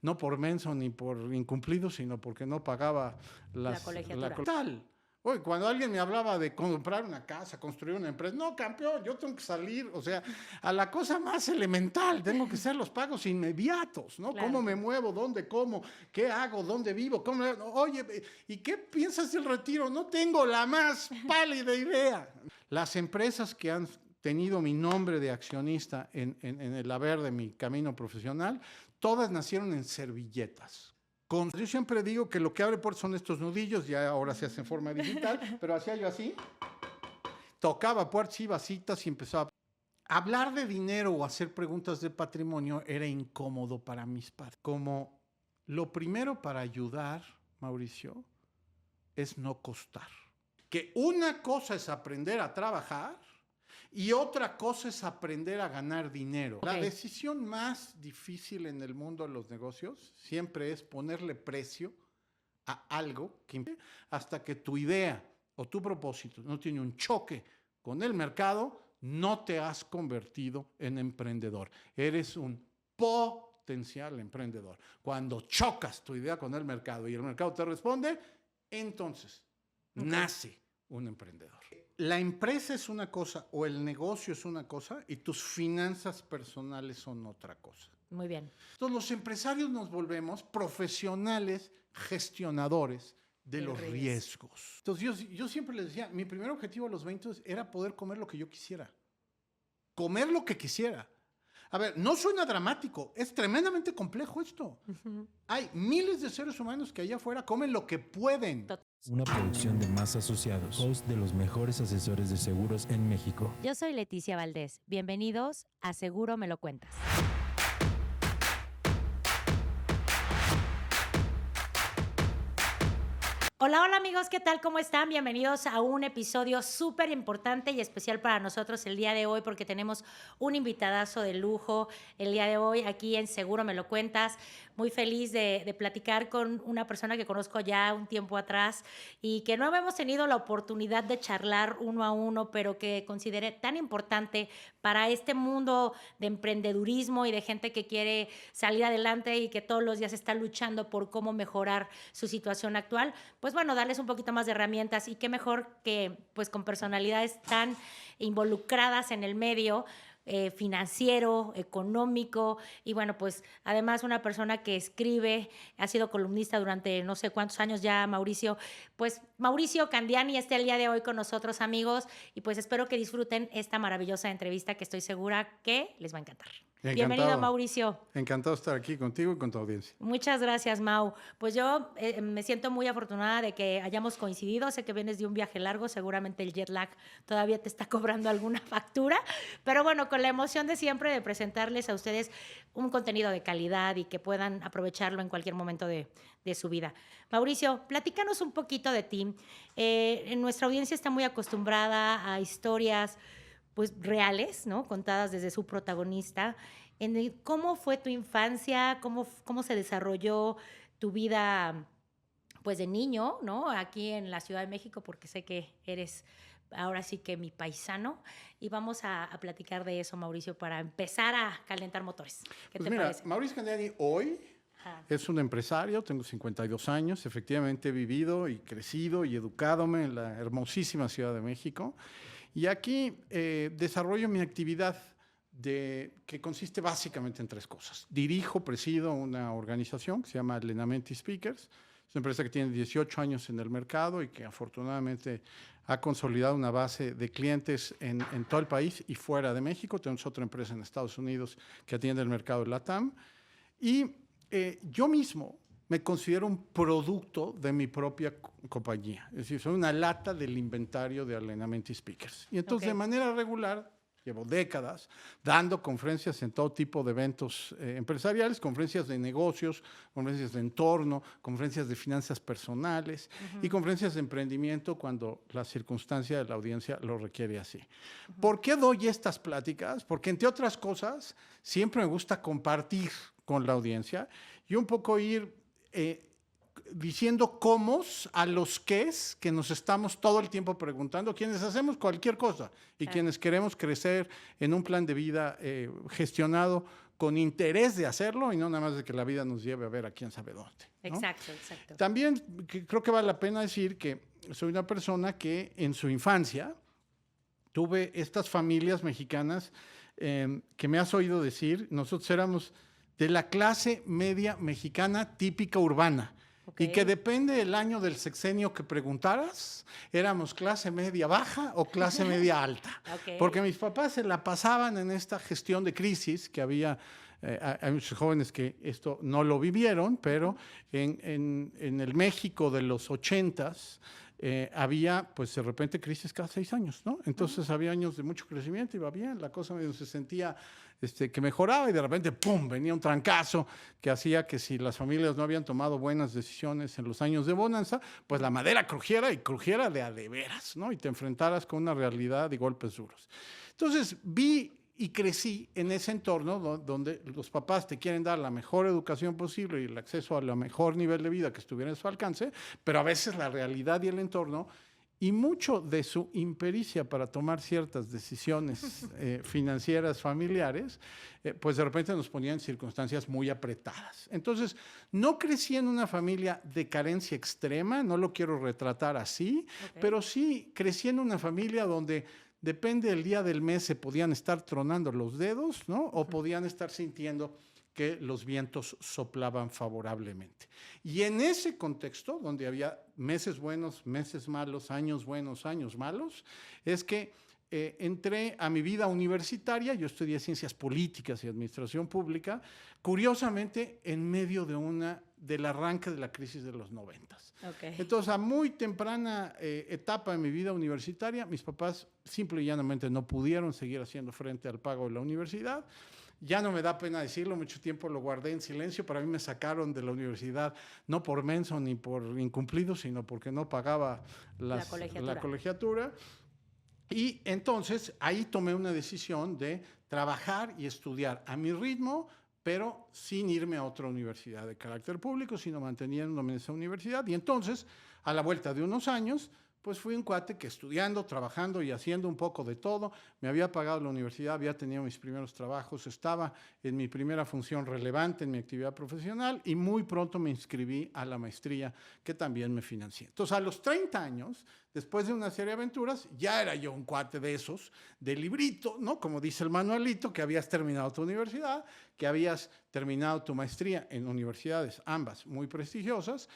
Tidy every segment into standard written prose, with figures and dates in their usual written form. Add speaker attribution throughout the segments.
Speaker 1: no por menso ni por incumplido, sino porque no pagaba
Speaker 2: La colegiatura.
Speaker 1: Tal. Oye, cuando alguien me hablaba de comprar una casa, construir una empresa, no, campeón, yo tengo que salir, o sea, a la cosa más elemental, tengo que hacer los pagos inmediatos, ¿no?
Speaker 2: Claro.
Speaker 1: ¿Cómo me muevo? ¿Dónde como? ¿Qué hago? ¿Dónde vivo? ¿Cómo? Oye, ¿y qué piensas del retiro? No tengo la más pálida idea. Las empresas que han tenido mi nombre de accionista en el haber de mi camino profesional, todas nacieron en servilletas. Yo siempre digo que lo que abre puertas son estos nudillos, ya ahora se hace en forma digital, pero hacía yo así, tocaba puertas, iba a citas y empezaba. Hablar de dinero o hacer preguntas de patrimonio era incómodo para mis padres. Como lo primero para ayudar, Mauricio, es no costar. Que una cosa es aprender a trabajar y otra cosa es aprender a ganar dinero.
Speaker 2: Okay.
Speaker 1: La decisión más difícil en el mundo de los negocios siempre es ponerle precio a algo que hasta que tu idea o tu propósito no tiene un choque con el mercado, no te has convertido en emprendedor. Eres un potencial emprendedor. Cuando chocas tu idea con el mercado y el mercado te responde, entonces nace un emprendedor. La empresa es una cosa o el negocio es una cosa y tus finanzas personales son otra cosa.
Speaker 2: Muy bien.
Speaker 1: Entonces los empresarios nos volvemos profesionales gestionadores de los riesgos. Entonces yo siempre les decía, mi primer objetivo a los 20 era poder comer lo que yo quisiera. Comer lo que quisiera. A ver, no suena dramático, es tremendamente complejo esto. Hay miles de seres humanos que allá afuera comen lo que pueden.
Speaker 3: Una producción de Más Asociados, host de los mejores asesores de seguros en México.
Speaker 2: Yo soy Leticia Valdés. Bienvenidos a Seguro Me Lo Cuentas. Hola, hola amigos, ¿qué tal? ¿Cómo están? Bienvenidos a un episodio súper importante y especial para nosotros el día de hoy porque tenemos un invitadazo de lujo el día de hoy aquí en Seguro Me Lo Cuentas. Muy feliz de platicar con una persona que conozco ya un tiempo atrás y que no habíamos tenido la oportunidad de charlar uno a uno, pero que consideré tan importante para este mundo de emprendedurismo y de gente que quiere salir adelante y que todos los días está luchando por cómo mejorar su situación actual. Pues bueno, darles un poquito más de herramientas y qué mejor que pues con personalidades tan involucradas en el medio financiero, económico y bueno, pues además una persona que escribe, ha sido columnista durante no sé cuántos años ya, Mauricio. Pues Mauricio Candiani está el día de hoy con nosotros, amigos, y pues espero que disfruten esta maravillosa entrevista que estoy segura que les va a encantar.
Speaker 1: Encantado.
Speaker 2: Bienvenido, Mauricio.
Speaker 1: Encantado de estar aquí contigo y con tu audiencia.
Speaker 2: Muchas gracias, Mau. Pues yo me siento muy afortunada de que hayamos coincidido. Sé que vienes de un viaje largo, seguramente el jet lag todavía te está cobrando alguna factura, pero bueno, con la emoción de siempre de presentarles a ustedes un contenido de calidad y que puedan aprovecharlo en cualquier momento de su vida. Mauricio, platícanos un poquito de ti. Nuestra audiencia está muy acostumbrada a historias pues reales, ¿no? Contadas desde su protagonista. ¿Cómo fue tu infancia? ¿Cómo se desarrolló tu vida pues de niño, ¿no? Aquí en la Ciudad de México, porque sé que eres ahora sí que mi paisano. Y vamos a platicar de eso, Mauricio, para empezar a calentar motores. ¿Qué te parece?
Speaker 1: Mauricio Candiani hoy es un empresario, tengo 52 años, efectivamente he vivido y crecido y educadome en la hermosísima Ciudad de México. Y aquí desarrollo mi actividad que consiste básicamente en tres cosas. Presido una organización que se llama Lenamenti Speakers. Es una empresa que tiene 18 años en el mercado y que afortunadamente ha consolidado una base de clientes en todo el país y fuera de México. Tenemos otra empresa en Estados Unidos que atiende el mercado de LATAM. Y yo mismo me considero un producto de mi propia compañía. Es decir, soy una lata del inventario de Lenamenti Speakers. Y entonces, de manera regular, llevo décadas dando conferencias en todo tipo de eventos empresariales, conferencias de negocios, conferencias de entorno, conferencias de finanzas personales y conferencias de emprendimiento cuando la circunstancia de la audiencia lo requiere así. ¿Por qué doy estas pláticas? Porque, entre otras cosas, siempre me gusta compartir con la audiencia y un poco ir diciendo cómo a los qués que nos estamos todo el tiempo preguntando, quienes hacemos cualquier cosa y quienes queremos crecer en un plan de vida gestionado con interés de hacerlo y no nada más de que la vida nos lleve a ver a quién sabe dónde, ¿no?
Speaker 2: Exacto, exacto.
Speaker 1: También creo que vale la pena decir que soy una persona que en su infancia tuve estas familias mexicanas que me has oído decir, nosotros éramos de la clase media mexicana típica urbana.
Speaker 2: Okay.
Speaker 1: Y que depende del año del sexenio que preguntaras, éramos clase media baja o clase media alta.
Speaker 2: Okay.
Speaker 1: Porque mis papás se la pasaban en esta gestión de crisis que había. Hay muchos jóvenes que esto no lo vivieron, pero en el México de los 80s había, pues de repente, crisis cada 6 años, ¿no? Entonces había años de mucho crecimiento, iba bien, la cosa medio se sentía que mejoraba y de repente, ¡pum!, venía un trancazo que hacía que si las familias no habían tomado buenas decisiones en los años de bonanza, pues la madera crujiera y crujiera de a de veras, ¿no? Y te enfrentaras con una realidad de golpes duros. Entonces vi y crecí en ese entorno donde los papás te quieren dar la mejor educación posible y el acceso al mejor nivel de vida que estuviera en su alcance, pero a veces la realidad y el entorno y mucho de su impericia para tomar ciertas decisiones financieras familiares, pues de repente nos ponían en circunstancias muy apretadas. Entonces, no crecí en una familia de carencia extrema, no lo quiero retratar así, pero sí crecí en una familia donde depende del día del mes se podían estar tronando los dedos, ¿no? O podían estar sintiendo que los vientos soplaban favorablemente. Y en ese contexto, donde había meses buenos, meses malos, años buenos, años malos, es que entré a mi vida universitaria. Yo estudié Ciencias Políticas y Administración Pública, curiosamente en medio del arranque de la crisis de los 90s.
Speaker 2: Okay.
Speaker 1: Entonces, a muy temprana etapa de mi vida universitaria, mis papás simple y llanamente no pudieron seguir haciendo frente al pago de la universidad. Ya no me da pena decirlo, mucho tiempo lo guardé en silencio. Para mí me sacaron de la universidad no por menso ni por incumplido, sino porque no pagaba la colegiatura. Y entonces ahí tomé una decisión de trabajar y estudiar a mi ritmo, pero sin irme a otra universidad de carácter público, sino manteniéndome en esa universidad. Y entonces, a la vuelta de unos años, pues fui un cuate que estudiando, trabajando y haciendo un poco de todo, me había pagado la universidad, había tenido mis primeros trabajos, estaba en mi primera función relevante en mi actividad profesional y muy pronto me inscribí a la maestría que también me financié. Entonces, a los 30 años, después de una serie de aventuras, ya era yo un cuate de esos, de librito, ¿no? Como dice el manualito, que habías terminado tu universidad, que habías terminado tu maestría en universidades, ambas muy prestigiosas,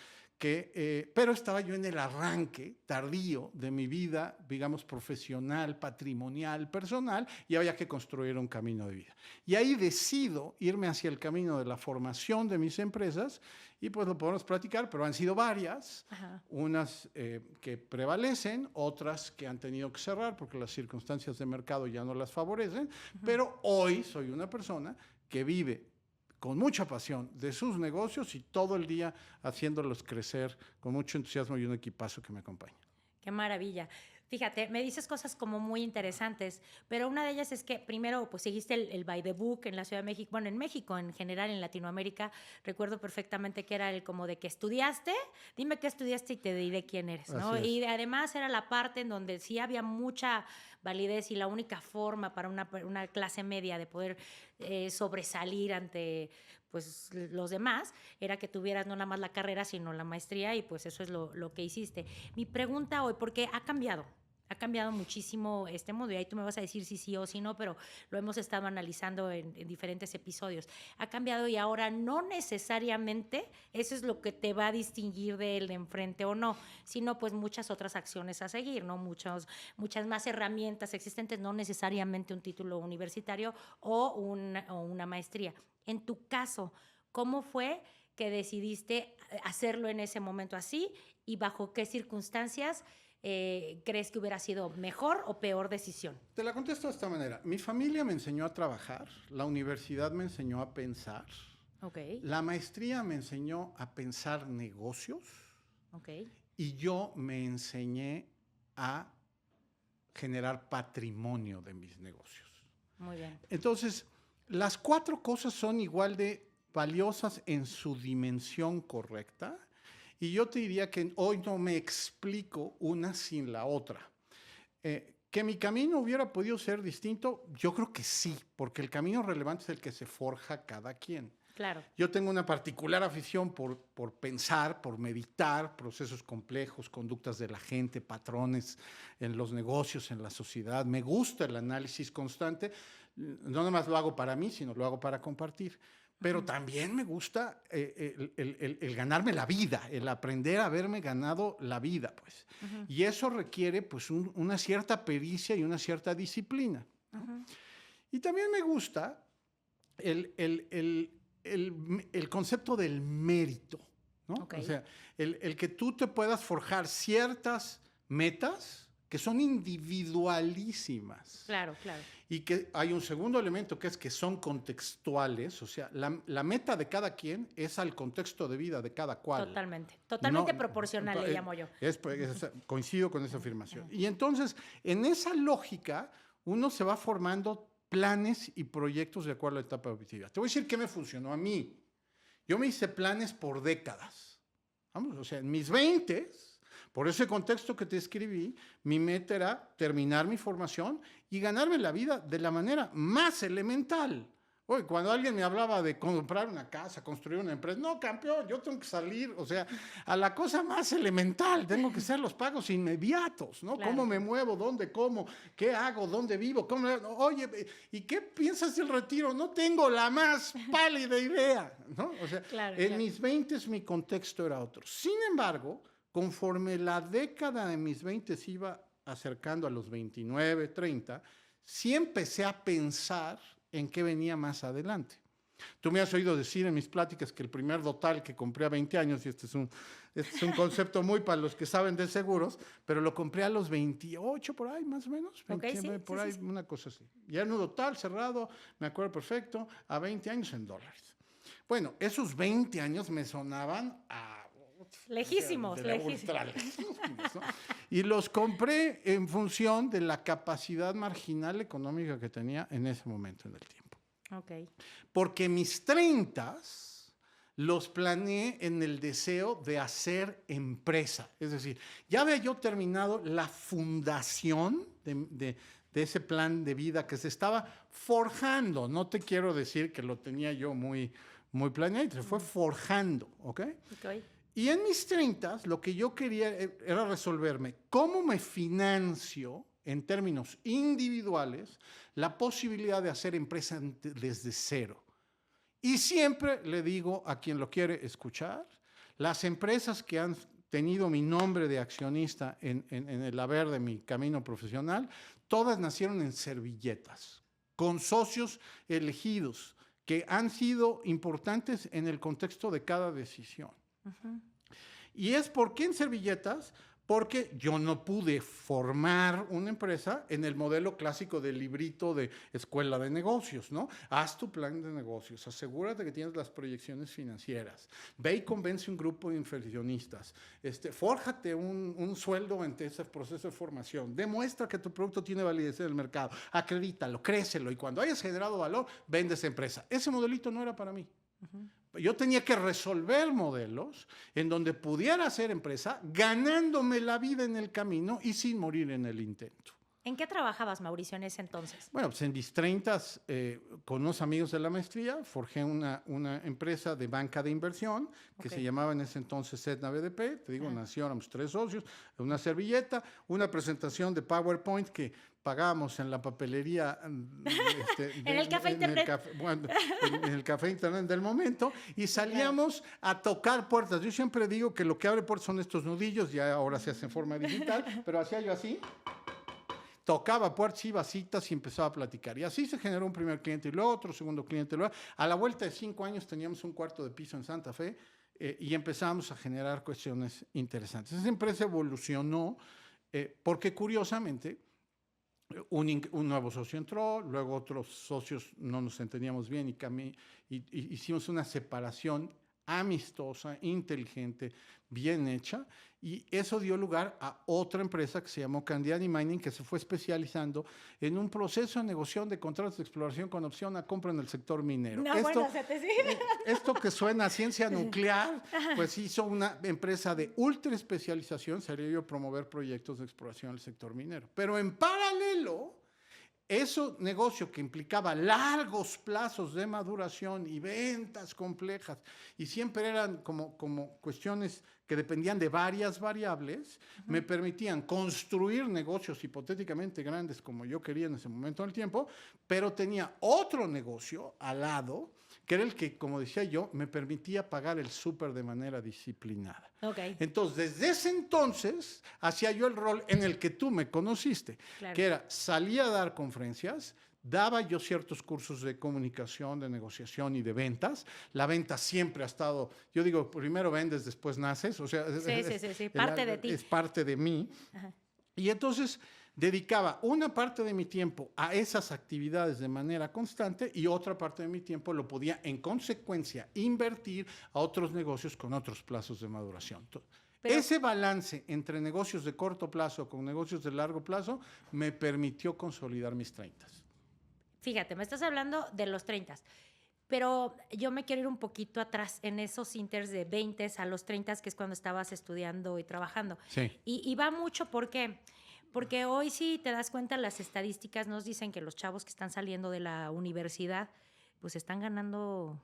Speaker 1: pero estaba yo en el arranque tardío de mi vida, digamos, profesional, patrimonial, personal, y había que construir un camino de vida. Y ahí decido irme hacia el camino de la formación de mis empresas, y pues lo podemos platicar, pero han sido varias, unas que prevalecen, otras que han tenido que cerrar porque las circunstancias de mercado ya no las favorecen, pero hoy soy una persona que vive con mucha pasión de sus negocios y todo el día haciéndolos crecer con mucho entusiasmo y un equipazo que me acompaña.
Speaker 2: Qué maravilla. Fíjate, me dices cosas como muy interesantes, pero una de ellas es que primero pues seguiste el by the book en la Ciudad de México, bueno, en México en general, en Latinoamérica, recuerdo perfectamente que era el como de que estudiaste, dime qué estudiaste y te diré quién eres, ¿no? Y además era la parte en donde sí había mucha validez y la única forma para una clase media de poder sobresalir ante pues los demás, era que tuvieras no nada más la carrera, sino la maestría, y pues eso es lo que hiciste. Mi pregunta hoy, porque ha cambiado muchísimo este mundo, y ahí tú me vas a decir si sí o si no, pero lo hemos estado analizando en diferentes episodios. Ha cambiado y ahora no necesariamente eso es lo que te va a distinguir del de enfrente o no, sino pues muchas otras acciones a seguir, ¿no? Muchas más herramientas existentes, no necesariamente un título universitario o una maestría. En tu caso, ¿cómo fue que decidiste hacerlo en ese momento así y bajo qué circunstancias crees que hubiera sido mejor o peor decisión?
Speaker 1: Te la contesto de esta manera. Mi familia me enseñó a trabajar, la universidad me enseñó a pensar, la maestría me enseñó a pensar negocios, y yo me enseñé a generar patrimonio de mis negocios.
Speaker 2: Muy bien.
Speaker 1: Entonces, las 4 cosas son igual de valiosas en su dimensión correcta. Y yo te diría que hoy no me explico una sin la otra. ¿Que mi camino hubiera podido ser distinto? Yo creo que sí, porque el camino relevante es el que se forja cada quien.
Speaker 2: Claro.
Speaker 1: Yo tengo una particular afición por pensar, por meditar procesos complejos, conductas de la gente, patrones en los negocios, en la sociedad. Me gusta el análisis constante. No nada más lo hago para mí, sino lo hago para compartir. Pero también me gusta el ganarme la vida, el aprender a haberme ganado la vida, pues. Y eso requiere, pues, una cierta pericia y una cierta disciplina, ¿no? Y también me gusta el concepto del mérito, ¿no?
Speaker 2: Okay.
Speaker 1: O sea, el que tú te puedas forjar ciertas metas que son individualísimas.
Speaker 2: Claro, claro.
Speaker 1: Y que hay un segundo elemento que es que son contextuales, o sea, la meta de cada quien es al contexto de vida de cada cual.
Speaker 2: Totalmente
Speaker 1: No,
Speaker 2: proporcional, le llamo yo.
Speaker 1: Coincido con esa afirmación. Y entonces, en esa lógica, uno se va formando planes y proyectos de acuerdo a la etapa de vida. Te voy a decir qué me funcionó a mí. Yo me hice planes por décadas. Vamos, o sea, en mis 20s, por ese contexto que te escribí, mi meta era terminar mi formación y ganarme la vida de la manera más elemental. Oye, cuando alguien me hablaba de comprar una casa, construir una empresa, no, campeón, yo tengo que salir, o sea, a la cosa más elemental, tengo que hacer los pagos inmediatos, ¿no?
Speaker 2: Claro.
Speaker 1: ¿Cómo me muevo? ¿Dónde como? ¿Qué hago? ¿Dónde vivo? Oye, ¿y qué piensas del retiro? No tengo la más pálida idea, ¿no? O sea,
Speaker 2: Claro,
Speaker 1: en mis 20s mi contexto era otro. Sin embargo, conforme la década de mis 20 se iba acercando a los 29, 30, sí empecé a pensar en qué venía más adelante. Tú me has oído decir en mis pláticas que el primer Dotal que compré a 20 años, y este es un concepto muy para los que saben de seguros, pero lo compré a los 28, por ahí más o menos, 29, por ahí, una cosa así. Ya en un Dotal cerrado, me acuerdo perfecto, a 20 años en dólares. Bueno, esos 20 años me sonaban a
Speaker 2: lejísimos,
Speaker 1: lejísimos, ¿no? Y los compré en función de la capacidad marginal económica que tenía en ese momento en el tiempo.
Speaker 2: Okay.
Speaker 1: Porque mis 30s los planeé en el deseo de hacer empresa. Es decir, ya había yo terminado la fundación de ese plan de vida que se estaba forjando. No te quiero decir que lo tenía yo muy planeado, se fue forjando, ¿ok?
Speaker 2: Okay.
Speaker 1: Y en mis 30s lo que yo quería era resolverme cómo me financio en términos individuales la posibilidad de hacer empresa desde cero. Y siempre le digo a quien lo quiere escuchar, las empresas que han tenido mi nombre de accionista en el haber de mi camino profesional, todas nacieron en servilletas, con socios elegidos que han sido importantes en el contexto de cada decisión. ¿Y es por qué en servilletas? Porque yo no pude formar una empresa en el modelo clásico del librito de escuela de negocios, ¿no? Haz tu plan de negocios, asegúrate que tienes las proyecciones financieras, ve y convence un grupo de inversionistas, fórjate un sueldo ante ese proceso de formación, demuestra que tu producto tiene validez en el mercado, acredítalo, crécelo y cuando hayas generado valor, vende esa empresa. Ese modelito no era para mí. Yo tenía que resolver modelos en donde pudiera hacer empresa ganándome la vida en el camino y sin morir en el intento.
Speaker 2: ¿En qué trabajabas, Mauricio, en ese entonces?
Speaker 1: Bueno, pues en mis 30s, con unos amigos de la maestría, forjé una empresa de banca de inversión que se llamaba en ese entonces Sedna BDP. Te digo, nació, éramos 3 socios, una servilleta, una presentación de PowerPoint que pagábamos en la papelería.
Speaker 2: En el café internet.
Speaker 1: En el café internet del momento, y salíamos a tocar puertas. Yo siempre digo que lo que abre puertas son estos nudillos, ya ahora se hace en forma digital, pero hacía yo así. Tocaba puertas, iba a citas y empezaba a platicar. Y así se generó un primer cliente y luego otro segundo cliente. Luego, a la vuelta de 5 años teníamos un cuarto de piso en Santa Fe y empezamos a generar cuestiones interesantes. Esa empresa evolucionó porque curiosamente un nuevo socio entró, luego otros socios no nos entendíamos bien y hicimos una separación amistosa, inteligente, bien hecha, y eso dio lugar a otra empresa que se llamó Candiani Mining, que se fue especializando en un proceso de negociación de contratos de exploración con opción a compra en el sector minero.
Speaker 2: No, bueno, se te sigue.
Speaker 1: Esto que suena a ciencia nuclear, pues hizo una empresa de ultra especialización, sería yo promover proyectos de exploración en el sector minero. Pero en paralelo, ese negocio que implicaba largos plazos de maduración y ventas complejas, y siempre eran como cuestiones que dependían de varias variables, me permitían construir negocios hipotéticamente grandes como yo quería en ese momento del tiempo, pero tenía otro negocio al lado, que era el que, como decía yo, me permitía pagar el súper de manera disciplinada.
Speaker 2: Okay.
Speaker 1: Entonces, desde ese entonces, hacía yo el rol en el que tú me conociste,
Speaker 2: Claro.
Speaker 1: que era, salía a dar conferencias, daba yo ciertos cursos de comunicación, de negociación y de ventas. La venta siempre ha estado, yo digo, primero vendes, después naces. O sea,
Speaker 2: Sí, parte de ti.
Speaker 1: Es parte de mí.
Speaker 2: Ajá.
Speaker 1: Y entonces dedicaba una parte de mi tiempo a esas actividades de manera constante y otra parte de mi tiempo lo podía, en consecuencia, invertir a otros negocios con otros plazos de maduración.
Speaker 2: Pero
Speaker 1: ese balance entre negocios de corto plazo con negocios de largo plazo me permitió consolidar mis 30.
Speaker 2: Fíjate, me estás hablando de los 30, pero yo me quiero ir un poquito atrás en esos inters de 20 a los 30, que es cuando estabas estudiando y trabajando.
Speaker 1: Sí.
Speaker 2: Y va mucho, ¿por qué? Porque hoy, si te das cuenta, las estadísticas nos dicen que los chavos que están saliendo de la universidad, pues están ganando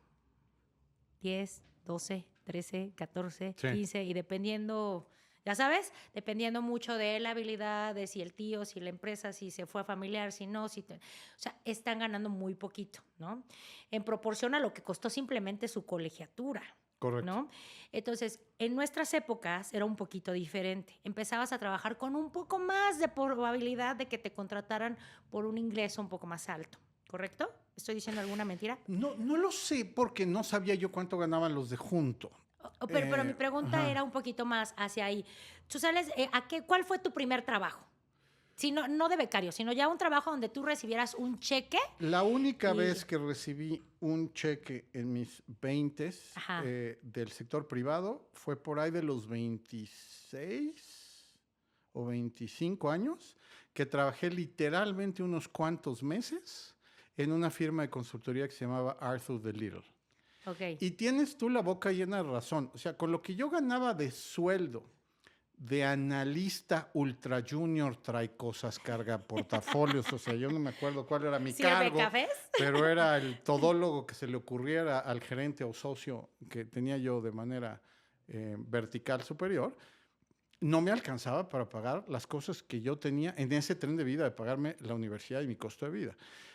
Speaker 2: 10, 12, 13, 14,
Speaker 1: Sí.
Speaker 2: 15, y dependiendo, ya sabes, dependiendo mucho de la habilidad, de si el tío, si la empresa, si se fue familiar, si no, o sea, están ganando muy poquito, ¿no? En proporción a lo que costó simplemente su colegiatura.
Speaker 1: Correcto.
Speaker 2: ¿No? Entonces, en nuestras épocas era un poquito diferente. Empezabas a trabajar con un poco más de probabilidad de que te contrataran por un ingreso un poco más alto, ¿correcto? ¿Estoy diciendo alguna mentira?
Speaker 1: No lo sé porque no sabía yo cuánto ganaban los de junto.
Speaker 2: Pero mi pregunta
Speaker 1: ajá.
Speaker 2: era un poquito más hacia ahí. Tú sales, ¿cuál fue tu primer trabajo? Si no de becario, sino ya un trabajo donde tú recibieras un cheque.
Speaker 1: La única vez que recibí un cheque en mis 20
Speaker 2: Ajá.
Speaker 1: Del sector privado fue por ahí de los 26 o 25 años, que trabajé literalmente unos cuantos meses en una firma de consultoría que se llamaba Arthur the Little.
Speaker 2: Okay.
Speaker 1: Y tienes tú la boca llena de razón. O sea, con lo que yo ganaba de sueldo de analista ultra junior, trae cosas, carga portafolios, o sea, yo no me acuerdo cuál era mi cargo,
Speaker 2: cafés?
Speaker 1: pero era el todólogo que se le ocurriera al gerente o socio que tenía yo de manera vertical superior. No me alcanzaba para pagar las cosas que yo tenía en ese tren de vida, de pagarme la universidad y mi costo de vida.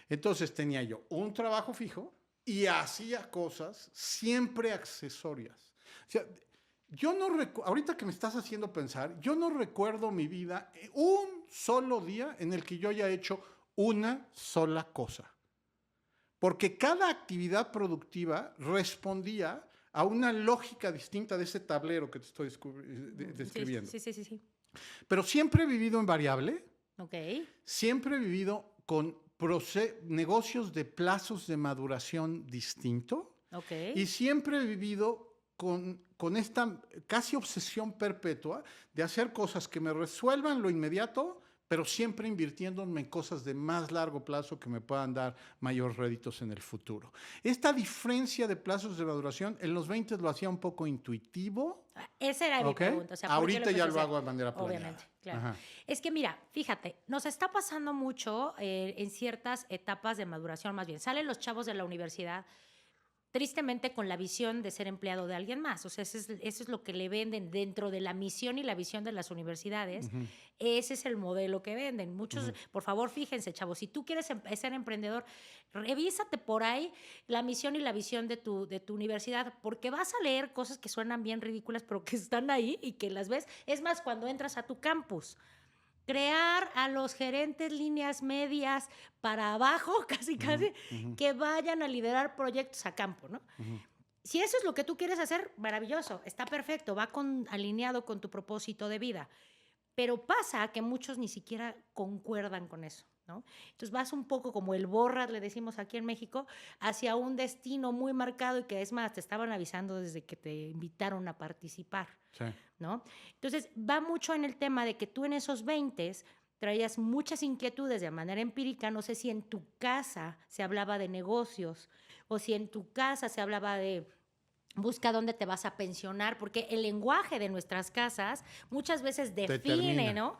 Speaker 1: Entonces tenía yo un trabajo fijo y hacía cosas siempre accesorias. O sea, yo no ahorita que me estás haciendo pensar, yo no recuerdo mi vida un solo día en el que yo haya hecho una sola cosa. Porque cada actividad productiva respondía a una lógica distinta de ese tablero que te estoy describiendo.
Speaker 2: Sí.
Speaker 1: Pero siempre he vivido en variable.
Speaker 2: Ok.
Speaker 1: Siempre he vivido con negocios de plazos de maduración distinto.
Speaker 2: Ok.
Speaker 1: Y siempre he vivido con esta casi obsesión perpetua de hacer cosas que me resuelvan lo inmediato, pero siempre invirtiéndome en cosas de más largo plazo que me puedan dar mayores réditos en el futuro. Esta diferencia de plazos de maduración en los 20 lo hacía un poco intuitivo.
Speaker 2: Esa era mi pregunta. O sea,
Speaker 1: ahorita ya lo hago de manera planeada.
Speaker 2: Obviamente, claro.
Speaker 1: Ajá.
Speaker 2: Es que mira, fíjate, nos está pasando mucho en ciertas etapas de maduración, más bien. Salen los chavos de la universidad tristemente con la visión de ser empleado de alguien más. O sea, eso es lo que le venden dentro de la misión y la visión de las universidades. Uh-huh. Ese es el modelo que venden. Muchos, uh-huh. Por favor, fíjense, chavos, si tú quieres ser emprendedor, revísate por ahí la misión y la visión de tu universidad, porque vas a leer cosas que suenan bien ridículas, pero que están ahí y que las ves. Es más, cuando entras a tu campus, crear a los gerentes líneas medias para abajo, casi, uh-huh. Que vayan a liderar proyectos a campo, ¿no? Uh-huh. Si eso es lo que tú quieres hacer, maravilloso, está perfecto, va alineado con tu propósito de vida. Pero pasa que muchos ni siquiera concuerdan con eso. ¿no? Entonces vas un poco como el Borras, le decimos aquí en México, hacia un destino muy marcado y que es más, te estaban avisando desde que te invitaron a participar,
Speaker 1: Sí.
Speaker 2: ¿no? Entonces va mucho en el tema de que tú en esos 20 traías muchas inquietudes de manera empírica. No sé si en tu casa se hablaba de negocios o si en tu casa se hablaba de busca dónde te vas a pensionar, porque el lenguaje de nuestras casas muchas veces define,
Speaker 1: Determina.
Speaker 2: ¿no?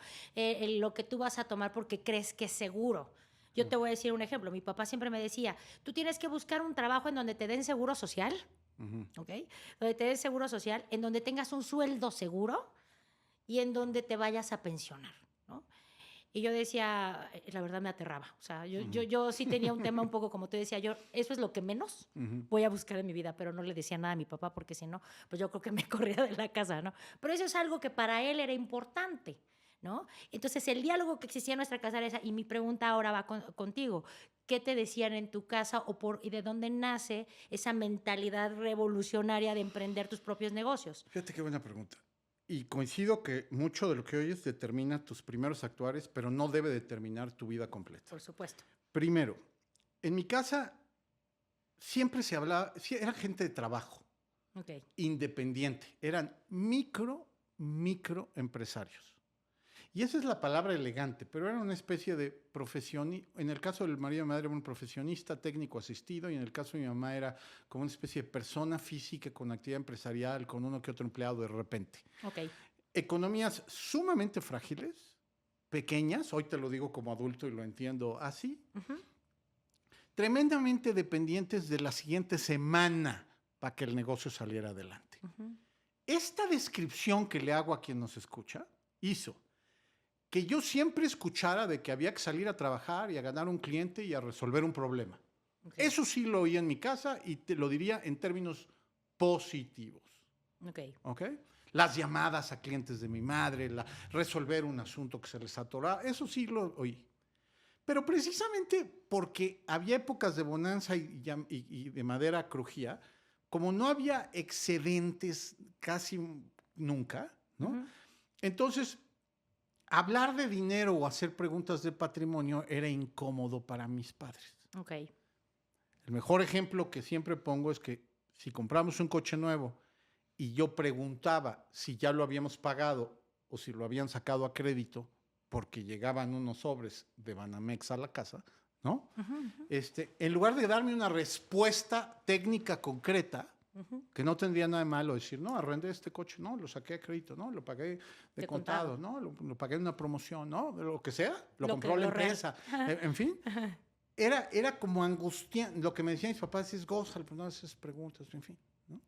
Speaker 2: Lo que tú vas a tomar porque crees que es seguro. Yo te voy a decir un ejemplo. Mi papá siempre me decía, tú tienes que buscar un trabajo en donde te den seguro social, ¿ok? Donde te den seguro social, en donde tengas un sueldo seguro y en donde te vayas a pensionar, ¿no? Y yo decía, la verdad me aterraba. O sea, yo sí tenía un tema un poco, como te decía, yo, eso es lo que menos voy a buscar en mi vida, pero no le decía nada a mi papá porque si no, pues yo creo que me corría de la casa, ¿no? Pero eso es algo que para él era importante, ¿no? Entonces, el diálogo que existía en nuestra casa era esa. Y mi pregunta ahora va contigo. ¿Qué te decían en tu casa y de dónde nace esa mentalidad revolucionaria de emprender tus propios negocios?
Speaker 1: Fíjate qué buena pregunta. Y coincido que mucho de lo que oyes determina tus primeros actuares, pero no debe determinar tu vida completa.
Speaker 2: Por supuesto.
Speaker 1: Primero, en mi casa siempre se hablaba, era gente de trabajo,
Speaker 2: Ok.
Speaker 1: independiente, eran micro empresarios. Y esa es la palabra elegante, pero era una especie de profesión. En el caso del marido de mi madre era un profesionista técnico asistido, y en el caso de mi mamá era como una especie de persona física con actividad empresarial, con uno que otro empleado de repente.
Speaker 2: Ok.
Speaker 1: Economías sumamente frágiles, pequeñas, hoy te lo digo como adulto y lo entiendo así, tremendamente dependientes de la siguiente semana para que el negocio saliera adelante. Esta descripción que le hago a quien nos escucha hizo que yo siempre escuchara de que había que salir a trabajar y a ganar un cliente y a resolver un problema. Okay. Eso sí lo oía en mi casa y te lo diría en términos positivos. ¿Okay? Las llamadas a clientes de mi madre, resolver un asunto que se les atoraba, eso sí lo oí. Pero precisamente porque había épocas de bonanza y de madera crujía, como no había excedentes casi nunca, ¿no? Entonces, hablar de dinero o hacer preguntas de patrimonio era incómodo para mis padres.
Speaker 2: Okay.
Speaker 1: El mejor ejemplo que siempre pongo es que si compramos un coche nuevo y yo preguntaba si ya lo habíamos pagado o si lo habían sacado a crédito porque llegaban unos sobres de Banamex a la casa, ¿no? En lugar de darme una respuesta técnica concreta, que no tendría nada de malo decir, no, arrendé este coche, no, lo saqué a crédito, no, lo pagué de contado, no, lo pagué en una promoción, no, lo que sea, lo compró la empresa, en fin. Era como angustiante. Lo que me decían mis papás es, gózalo, no haces preguntas, en fin, ¿no?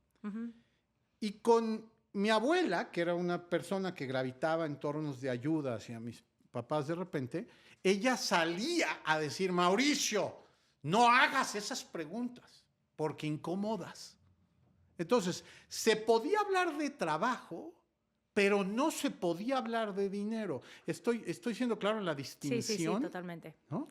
Speaker 1: Y con mi abuela, que era una persona que gravitaba en tornos de ayuda hacia mis papás de repente, ella salía a decir, Mauricio, no hagas esas preguntas porque incomodas. Entonces, se podía hablar de trabajo, pero no se podía hablar de dinero. Estoy siendo claro en la distinción.
Speaker 2: Sí, totalmente.
Speaker 1: ¿No?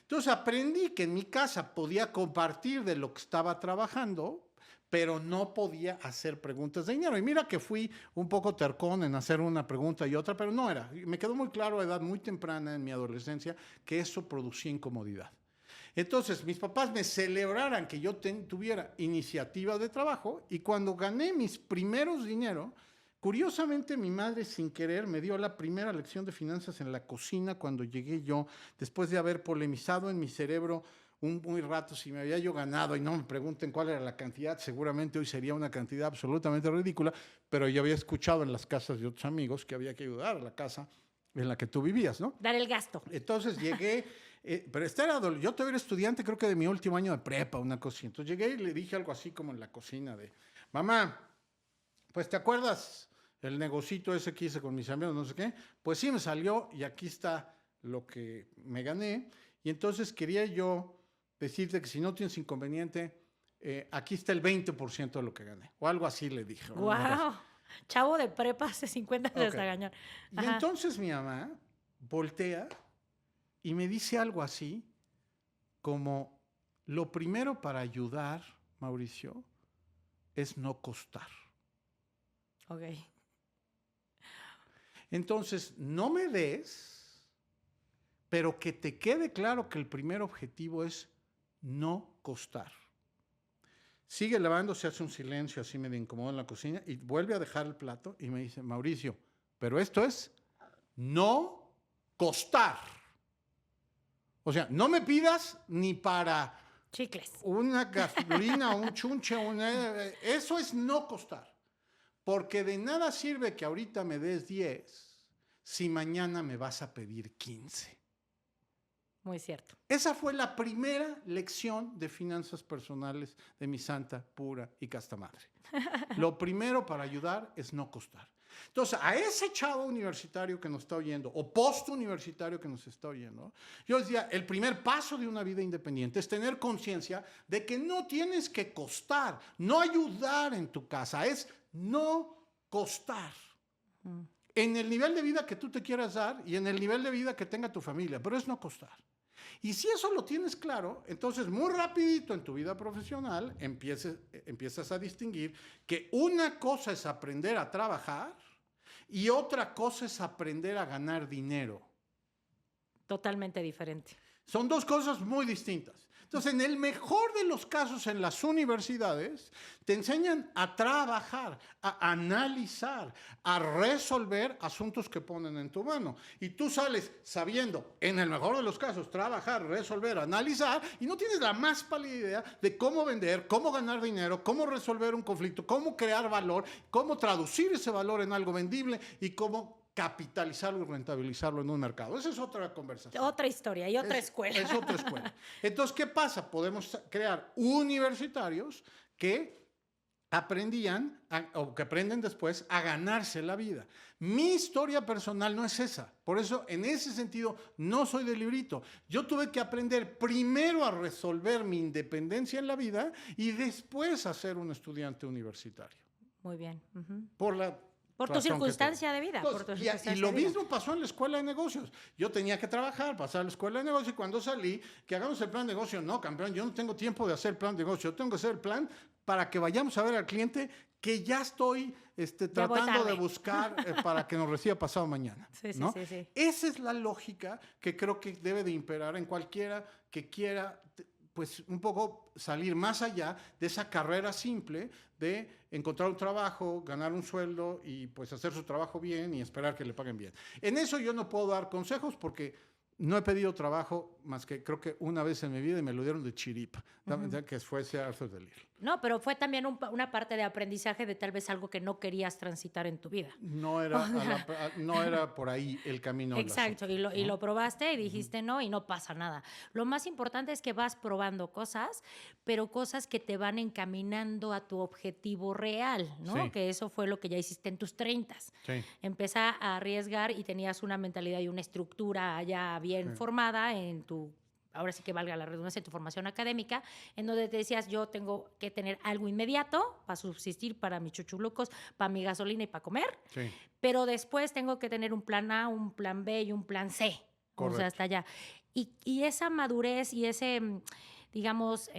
Speaker 1: Entonces, aprendí que en mi casa podía compartir de lo que estaba trabajando, pero no podía hacer preguntas de dinero. Y mira que fui un poco tercón en hacer una pregunta y otra, pero no era. Me quedó muy claro a edad muy temprana en mi adolescencia que eso producía incomodidad. Entonces, mis papás me celebraran que yo tuviera iniciativa de trabajo, y cuando gané mis primeros dinero, curiosamente mi madre sin querer me dio la primera lección de finanzas en la cocina cuando llegué yo, después de haber polemizado en mi cerebro un muy rato si me había yo ganado, y no me pregunten cuál era la cantidad, seguramente hoy sería una cantidad absolutamente ridícula, pero yo había escuchado en las casas de otros amigos que había que ayudar a la casa en la que tú vivías, ¿no?
Speaker 2: Dar el gasto.
Speaker 1: Entonces llegué, pero yo todavía era estudiante, creo que de mi último año de prepa, una cosita. Entonces llegué y le dije algo así como en la cocina de, mamá, pues ¿te acuerdas el negocito ese que hice con mis amigos, no sé qué? Pues sí me salió y aquí está lo que me gané. Y entonces quería yo decirte que si no tienes inconveniente, aquí está el 20% de lo que gané. O algo así le dije.
Speaker 2: ¡Wow! Chavo de prepa hace 50 años hasta ganar.
Speaker 1: Y entonces mi mamá voltea y me dice algo así como, lo primero para ayudar, Mauricio, es no costar.
Speaker 2: Ok.
Speaker 1: Entonces, no me des, pero que te quede claro que el primer objetivo es no costar. Sigue lavando, se hace un silencio así medio incómodo en la cocina y vuelve a dejar el plato y me dice, Mauricio, pero esto es no costar. O sea, no me pidas ni para
Speaker 2: chicles,
Speaker 1: una gasolina, un chunche, eso es no costar. Porque de nada sirve que ahorita me des 10 si mañana me vas a pedir 15.
Speaker 2: muy cierto.
Speaker 1: Esa fue la primera lección de finanzas personales de mi santa, pura y casta madre. Lo primero para ayudar es no costar. Entonces, a ese chavo universitario que nos está oyendo, o postuniversitario que nos está oyendo, yo decía, el primer paso de una vida independiente es tener conciencia de que no tienes que costar, no ayudar en tu casa, es no costar. En el nivel de vida que tú te quieras dar y en el nivel de vida que tenga tu familia, pero es no costar. Y si eso lo tienes claro, entonces muy rapidito en tu vida profesional empiezas a distinguir que una cosa es aprender a trabajar y otra cosa es aprender a ganar dinero.
Speaker 2: Totalmente diferente.
Speaker 1: Son dos cosas muy distintas. Entonces, en el mejor de los casos en las universidades, te enseñan a trabajar, a analizar, a resolver asuntos que ponen en tu mano. Y tú sales sabiendo, en el mejor de los casos, trabajar, resolver, analizar, y no tienes la más pálida idea de cómo vender, cómo ganar dinero, cómo resolver un conflicto, cómo crear valor, cómo traducir ese valor en algo vendible y cómo capitalizarlo y rentabilizarlo en un mercado. Esa es otra conversación.
Speaker 2: Otra historia y otra escuela.
Speaker 1: Es otra escuela. Entonces, ¿qué pasa? Podemos crear universitarios que aprendían o que aprenden después a ganarse la vida. Mi historia personal no es esa. Por eso, en ese sentido, no soy de librito. Yo tuve que aprender primero a resolver mi independencia en la vida y después a ser un estudiante universitario.
Speaker 2: Muy bien.
Speaker 1: Por
Speaker 2: tu circunstancia de vida.
Speaker 1: Entonces, y lo mismo pasó en la escuela de negocios. Yo tenía que trabajar, pasar a la escuela de negocios y cuando salí, que hagamos el plan de negocio. No, campeón, yo no tengo tiempo de hacer el plan de negocio. Yo tengo que hacer el plan para que vayamos a ver al cliente que ya estoy tratando de buscar para que nos reciba pasado mañana. ¿No?
Speaker 2: Sí.
Speaker 1: Esa es la lógica que creo que debe de imperar en cualquiera que quiera pues un poco salir más allá de esa carrera simple de encontrar un trabajo, ganar un sueldo y pues hacer su trabajo bien y esperar que le paguen bien. En eso yo no puedo dar consejos porque no he pedido trabajo más que creo que una vez en mi vida y me lo dieron de chiripa, que fue ese Arthur Delir.
Speaker 2: No, pero fue también una parte de aprendizaje de tal vez algo que no querías transitar en tu vida.
Speaker 1: No era por ahí el camino.
Speaker 2: Exacto, y lo probaste y dijiste no y no pasa nada. Lo más importante es que vas probando cosas, pero cosas que te van encaminando a tu objetivo real, ¿no?
Speaker 1: Sí.
Speaker 2: Que eso fue lo que ya hiciste en tus 30s.
Speaker 1: Sí.
Speaker 2: Empezá a arriesgar y tenías una mentalidad y una estructura ya bien formada en tu, ahora sí que valga la redundancia, en tu formación académica, en donde te decías, yo tengo que tener algo inmediato para subsistir, para mis chuchulucos, para mi gasolina y para comer,
Speaker 1: Sí.
Speaker 2: pero después tengo que tener un plan A, un plan B y un plan C.
Speaker 1: Correcto.
Speaker 2: O sea, hasta allá. Y esa madurez y ese, digamos,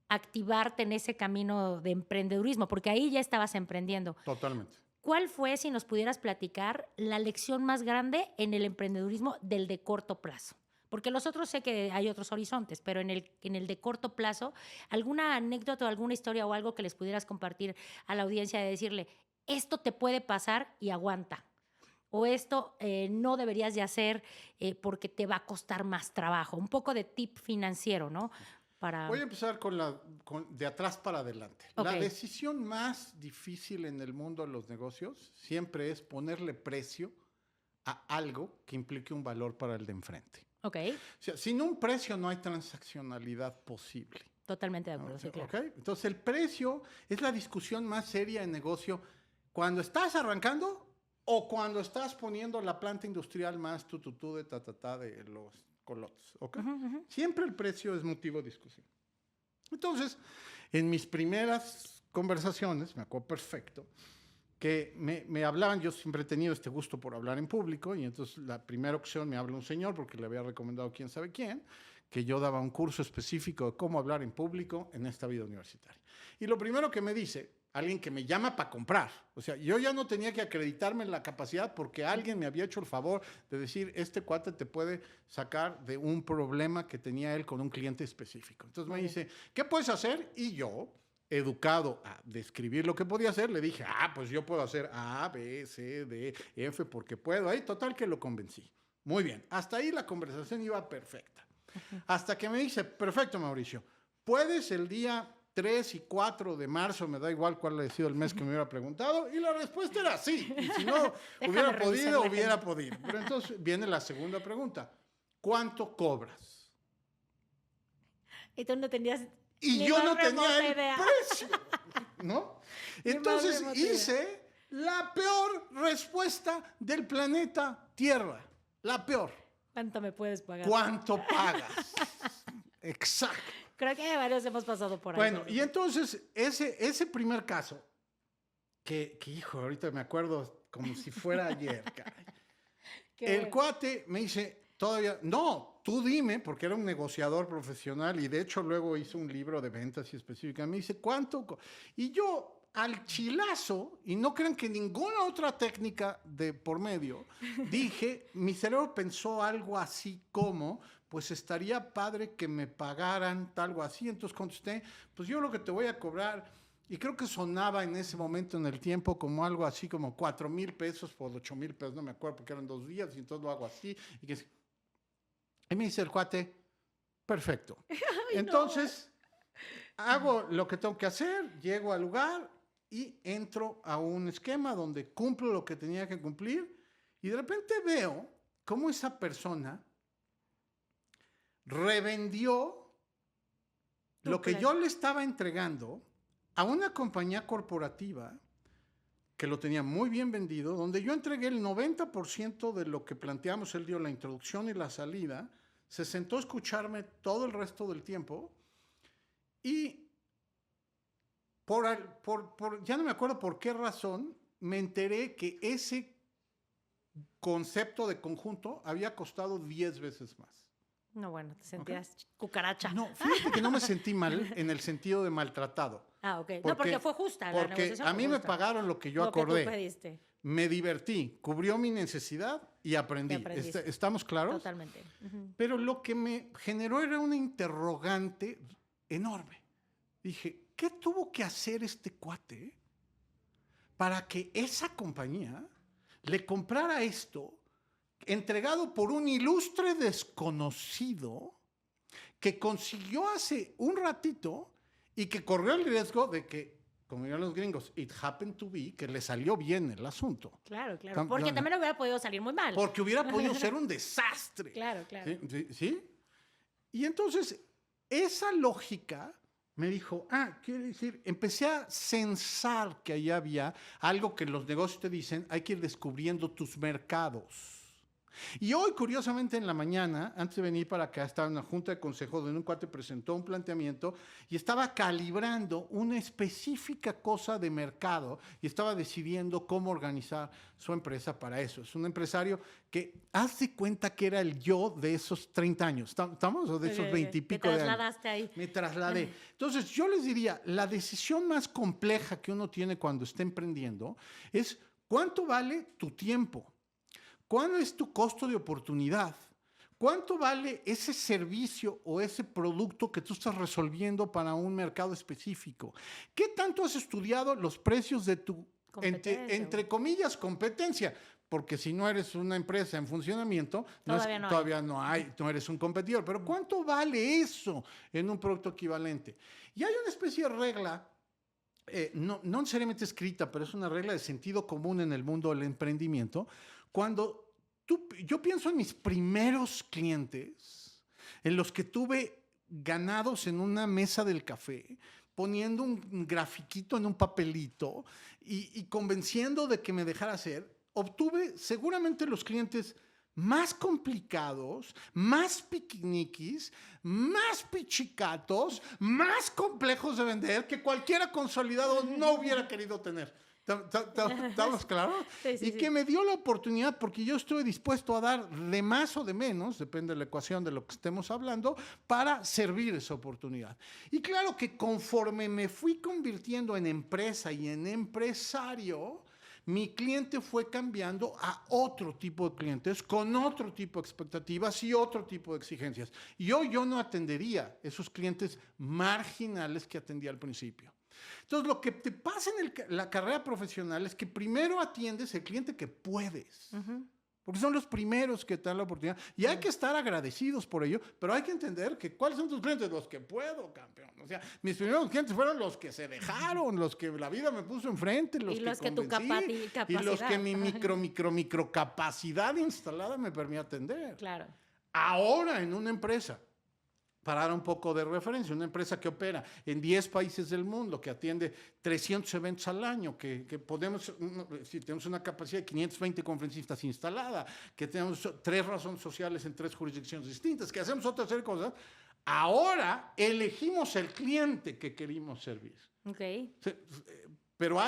Speaker 2: activarte en ese camino de emprendedurismo, porque ahí ya estabas emprendiendo.
Speaker 1: Totalmente.
Speaker 2: ¿Cuál fue, si nos pudieras platicar, la lección más grande en el emprendedurismo del de corto plazo? Porque los otros sé que hay otros horizontes, pero en el de corto plazo, ¿alguna anécdota o alguna historia o algo que les pudieras compartir a la audiencia de decirle, esto te puede pasar y aguanta? O esto no deberías de hacer porque te va a costar más trabajo. Un poco de tip financiero, ¿no?
Speaker 1: Voy a empezar de atrás para adelante.
Speaker 2: Okay.
Speaker 1: La decisión más difícil en el mundo de los negocios siempre es ponerle precio a algo que implique un valor para el de enfrente.
Speaker 2: Ok.
Speaker 1: O sea, sin un precio no hay transaccionalidad posible.
Speaker 2: Totalmente de acuerdo, sí, claro.
Speaker 1: ¿Okay? Entonces, el precio es la discusión más seria en negocio cuando estás arrancando o cuando estás poniendo la planta industrial más tututú de de los colotes. ¿Okay? Siempre el precio es motivo de discusión. Entonces, en mis primeras conversaciones, me acuerdo perfecto, que me hablaban, yo siempre he tenido este gusto por hablar en público, y entonces la primera opción me habla un señor, porque le había recomendado quién sabe quién, que yo daba un curso específico de cómo hablar en público en esta vida universitaria. Y lo primero que me dice, alguien que me llama para comprar. O sea, yo ya no tenía que acreditarme en la capacidad porque alguien me había hecho el favor de decir, este cuate te puede sacar de un problema que tenía él con un cliente específico. Entonces me dice, ¿qué puedes hacer? Y yo, educado a describir lo que podía hacer, le dije, pues yo puedo hacer A, B, C, D, F, porque puedo. Ahí, total que lo convencí. Muy bien, hasta ahí la conversación iba perfecta. Hasta que me dice, perfecto, Mauricio, ¿puedes el día 3 y 4 de marzo, me da igual cuál ha sido el mes que me hubiera preguntado? Y la respuesta era sí. Y si no hubiera podido. Pero entonces viene la segunda pregunta. ¿Cuánto cobras?
Speaker 2: Y tú no tenías
Speaker 1: Y yo no tenía el precio, ¿no? Entonces hice la peor respuesta del planeta Tierra. La peor.
Speaker 2: ¿Cuánto me puedes pagar?
Speaker 1: ¿Cuánto pagas? Exacto.
Speaker 2: Creo que varios hemos pasado por ahí.
Speaker 1: Bueno, y entonces ese primer caso, que hijo, ahorita me acuerdo como si fuera ayer, caray. El cuate me dice, todavía, no, tú dime, porque era un negociador profesional y de hecho luego hizo un libro de ventas y específica. Me dice, ¿cuánto? Y yo, al chilazo, y no crean que ninguna otra técnica de por medio, dije, mi cerebro pensó algo así como, pues estaría padre que me pagaran algo así. Entonces contesté, pues yo lo que te voy a cobrar, y creo que sonaba en ese momento en el tiempo como algo así como 4,000 pesos por 8,000 pesos, no me acuerdo porque eran 2 días y entonces lo hago así. Y me dice el cuate, perfecto.
Speaker 2: Ay,
Speaker 1: entonces, hago lo que tengo que hacer, llego al lugar y entro a un esquema donde cumplo lo que tenía que cumplir y de repente veo cómo esa persona revendió lo que yo le estaba entregando a una compañía corporativa que lo tenía muy bien vendido, donde yo entregué el 90% de lo que planteamos. Él dio la introducción y la salida, se sentó a escucharme todo el resto del tiempo y ya no me acuerdo por qué razón, me enteré que ese concepto de conjunto había costado 10 veces más.
Speaker 2: No, bueno, te sentías cucaracha.
Speaker 1: No, fíjate que no me sentí mal en el sentido de maltratado.
Speaker 2: Ok. No, porque fue justa la negociación.
Speaker 1: Porque a mí me pagaron lo que yo acordé.
Speaker 2: Lo que tú pediste.
Speaker 1: Me divertí, cubrió mi necesidad y aprendí. ¿Estamos claros?
Speaker 2: Totalmente.
Speaker 1: Pero lo que me generó era una interrogante enorme. Dije, ¿qué tuvo que hacer este cuate para que esa compañía le comprara esto entregado por un ilustre desconocido que consiguió hace un ratito y que corrió el riesgo de que, como dirían los gringos, it happened to be, que le salió bien el asunto?
Speaker 2: Claro. Porque también hubiera podido salir muy mal.
Speaker 1: Porque hubiera podido ser un desastre.
Speaker 2: Claro.
Speaker 1: ¿Sí? Y entonces, esa lógica me dijo, quiere decir, empecé a censar que ahí había algo que los negocios te dicen, hay que ir descubriendo tus mercados. Y hoy, curiosamente, en la mañana, antes de venir para acá, estaba en una junta de consejo donde un cuate presentó un planteamiento y estaba calibrando una específica cosa de mercado y estaba decidiendo cómo organizar su empresa para eso. Es un empresario que hace cuenta que era el yo de esos 30 años. ¿Estamos? O de esos 20 y pico de años.
Speaker 2: Te trasladaste ahí.
Speaker 1: Me trasladé. Entonces, yo les diría, la decisión más compleja que uno tiene cuando está emprendiendo es ¿cuánto vale tu tiempo? ¿Cuál es tu costo de oportunidad? ¿Cuánto vale ese servicio o ese producto que tú estás resolviendo para un mercado específico? ¿Qué tanto has estudiado los precios de tu, entre comillas, competencia? Porque si no eres una empresa en funcionamiento, todavía no eres un competidor. Pero ¿cuánto vale eso en un producto equivalente? Y hay una especie de regla, no necesariamente escrita, pero es una regla de sentido común en el mundo del emprendimiento. Cuando yo pienso en mis primeros clientes, en los que tuve ganados en una mesa del café, poniendo un grafiquito en un papelito y convenciendo de que me dejara hacer, obtuve seguramente los clientes más complicados, más piquiniquis, más pichicatos, más complejos de vender que cualquiera consolidado no hubiera querido tener. ¿Estamos claros?
Speaker 2: Sí.
Speaker 1: Que me dio la oportunidad, porque yo estoy dispuesto a dar de más o de menos, depende de la ecuación de lo que estemos hablando, para servir esa oportunidad. Y claro que conforme me fui convirtiendo en empresa y en empresario, mi cliente fue cambiando a otro tipo de clientes con otro tipo de expectativas y otro tipo de exigencias. Y hoy yo no atendería esos clientes marginales que atendía al principio. Entonces, lo que te pasa en la carrera profesional es que primero atiendes el cliente que puedes. Porque son los primeros que te dan la oportunidad. Y hay que estar agradecidos por ello, pero hay que entender que ¿cuáles son tus clientes? Los que puedo, campeón. O sea, mis primeros clientes fueron los que se dejaron, los que la vida me puso enfrente, los que
Speaker 2: tu capacidad.
Speaker 1: y los que mi micro capacidad instalada me permite atender.
Speaker 2: Claro.
Speaker 1: Ahora, en una empresa, para dar un poco de referencia, una empresa que opera en 10 países del mundo, que atiende 300 eventos al año, que podemos, si tenemos una capacidad de 520 conferencistas instalada, que tenemos 3 razones sociales en 3 jurisdicciones distintas, que hacemos otra serie de cosas, ahora elegimos el cliente que queremos servir.
Speaker 2: Okay.
Speaker 1: Pero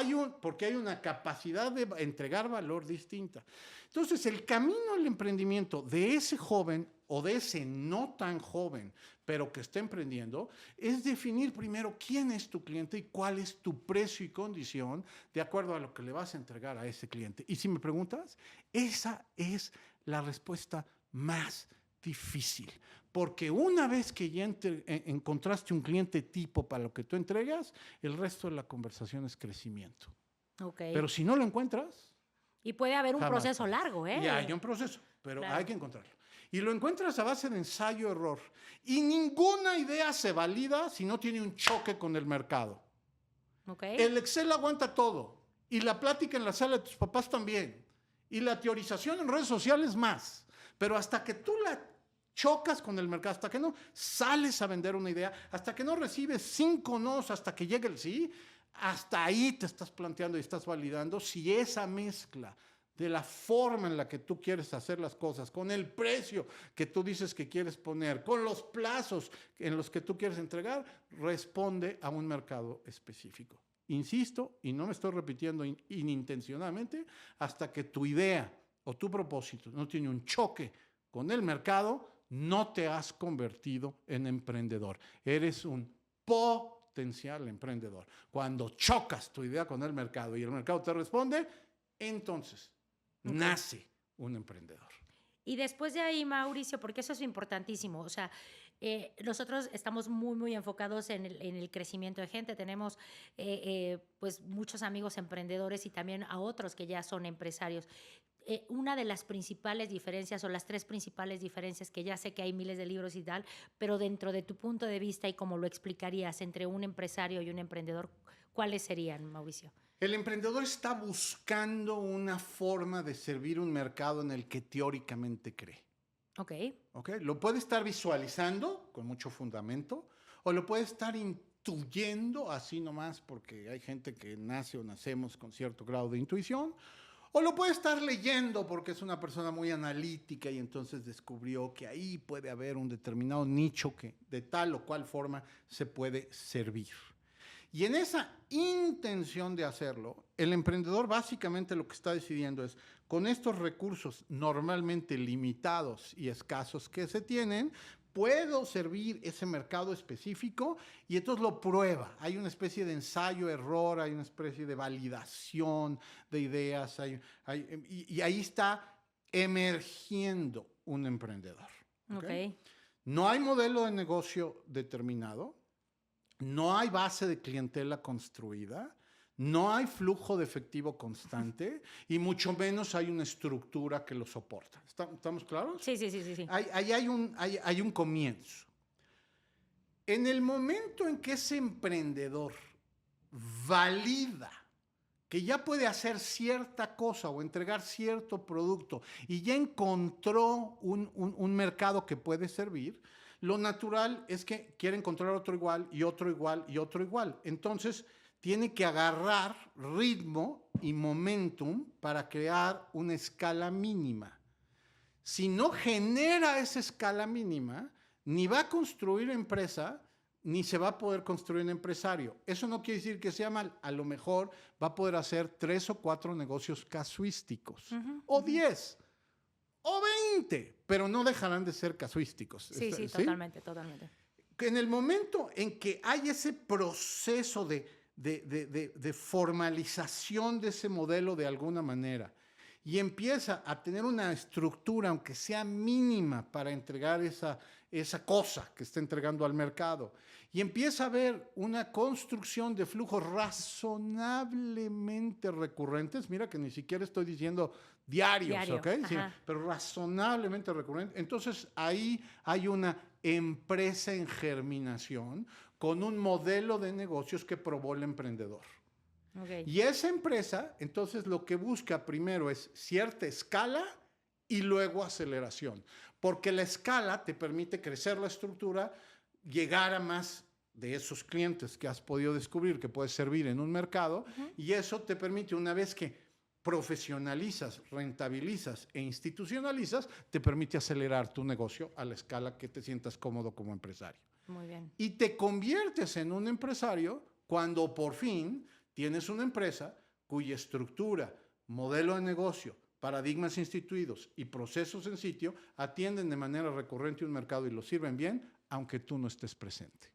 Speaker 1: porque hay una capacidad de entregar valor distinta. Entonces, el camino al emprendimiento de ese joven o de ese no tan joven, pero que está emprendiendo, es definir primero quién es tu cliente y cuál es tu precio y condición de acuerdo a lo que le vas a entregar a ese cliente. Y si me preguntas, esa es la respuesta más difícil. Porque una vez que ya encontraste un cliente tipo para lo que tú entregas, el resto de la conversación es crecimiento.
Speaker 2: Okay.
Speaker 1: Pero si no lo encuentras...
Speaker 2: Y puede haber un proceso largo, ¿eh?
Speaker 1: Ya hay un proceso, pero
Speaker 2: claro,
Speaker 1: hay que encontrarlo. Y lo encuentras a base de ensayo-error. Y ninguna idea se valida si no tiene un choque con el mercado.
Speaker 2: Okay.
Speaker 1: El Excel aguanta todo. Y la plática en la sala de tus papás también. Y la teorización en redes sociales más. Pero hasta que tú la chocas con el mercado, hasta que no sales a vender una idea, hasta que no recibes 5 nos, hasta que llegue el sí, hasta ahí te estás planteando y estás validando si esa mezcla de la forma en la que tú quieres hacer las cosas, con el precio que tú dices que quieres poner, con los plazos en los que tú quieres entregar, responde a un mercado específico. Insisto, y no me estoy repitiendo inintencionadamente, hasta que tu idea o tu propósito no tiene un choque con el mercado, no te has convertido en emprendedor. Eres un potencial emprendedor. Cuando chocas tu idea con el mercado y el mercado te responde, entonces nace un emprendedor.
Speaker 2: Y después de ahí, Mauricio, porque eso es importantísimo, o sea, nosotros estamos muy, muy enfocados en el crecimiento de gente. Tenemos pues muchos amigos emprendedores y también a otros que ya son empresarios. Una de las principales diferencias o las 3 principales diferencias, que ya sé que hay miles de libros y tal, pero dentro de tu punto de vista y cómo lo explicarías entre un empresario y un emprendedor, ¿cuáles serían, Mauricio?
Speaker 1: El emprendedor está buscando una forma de servir un mercado en el que teóricamente cree.
Speaker 2: Ok.
Speaker 1: Lo puede estar visualizando con mucho fundamento o lo puede estar intuyendo así nomás porque hay gente que nace o nacemos con cierto grado de intuición. O lo puede estar leyendo porque es una persona muy analítica y entonces descubrió que ahí puede haber un determinado nicho que de tal o cual forma se puede servir. Y en esa intención de hacerlo, el emprendedor básicamente lo que está decidiendo es, con estos recursos normalmente limitados y escasos que se tienen, puedo servir ese mercado específico y entonces lo prueba. Hay una especie de ensayo-error, hay una especie de validación de ideas y ahí está emergiendo un emprendedor.
Speaker 2: Okay.
Speaker 1: No hay modelo de negocio determinado, no hay base de clientela construida, no hay flujo de efectivo constante y mucho menos hay una estructura que lo soporta. ¿Estamos claros?
Speaker 2: Sí.
Speaker 1: Hay un comienzo. En el momento en que ese emprendedor valida que ya puede hacer cierta cosa o entregar cierto producto y ya encontró un mercado que puede servir, lo natural es que quiere encontrar otro igual y otro igual y otro igual. Entonces, tiene que agarrar ritmo y momentum para crear una escala mínima. Si no genera esa escala mínima, ni va a construir empresa, ni se va a poder construir un empresario. Eso no quiere decir que sea mal. A lo mejor va a poder hacer 3 o 4 negocios casuísticos, o 10, o 20, pero no dejarán de ser casuísticos.
Speaker 2: Sí, totalmente, totalmente.
Speaker 1: En el momento en que hay ese proceso de formalización de ese modelo de alguna manera y empieza a tener una estructura, aunque sea mínima, para entregar esa cosa que está entregando al mercado, y empieza a haber una construcción de flujos razonablemente recurrentes, mira que ni siquiera estoy diciendo diarios, ¿ok? Sí, pero razonablemente recurrentes. Entonces ahí hay una empresa en germinación con un modelo de negocios que probó el emprendedor.
Speaker 2: Okay.
Speaker 1: Y esa empresa, entonces, lo que busca primero es cierta escala y luego aceleración. Porque la escala te permite crecer la estructura, llegar a más de esos clientes que has podido descubrir que puedes servir en un mercado, y eso te permite, una vez que profesionalizas, rentabilizas e institucionalizas, te permite acelerar tu negocio a la escala que te sientas cómodo como empresario.
Speaker 2: Muy bien.
Speaker 1: Y te conviertes en un empresario cuando por fin tienes una empresa cuya estructura, modelo de negocio, paradigmas instituidos y procesos en sitio atienden de manera recurrente un mercado y lo sirven bien, aunque tú no estés presente.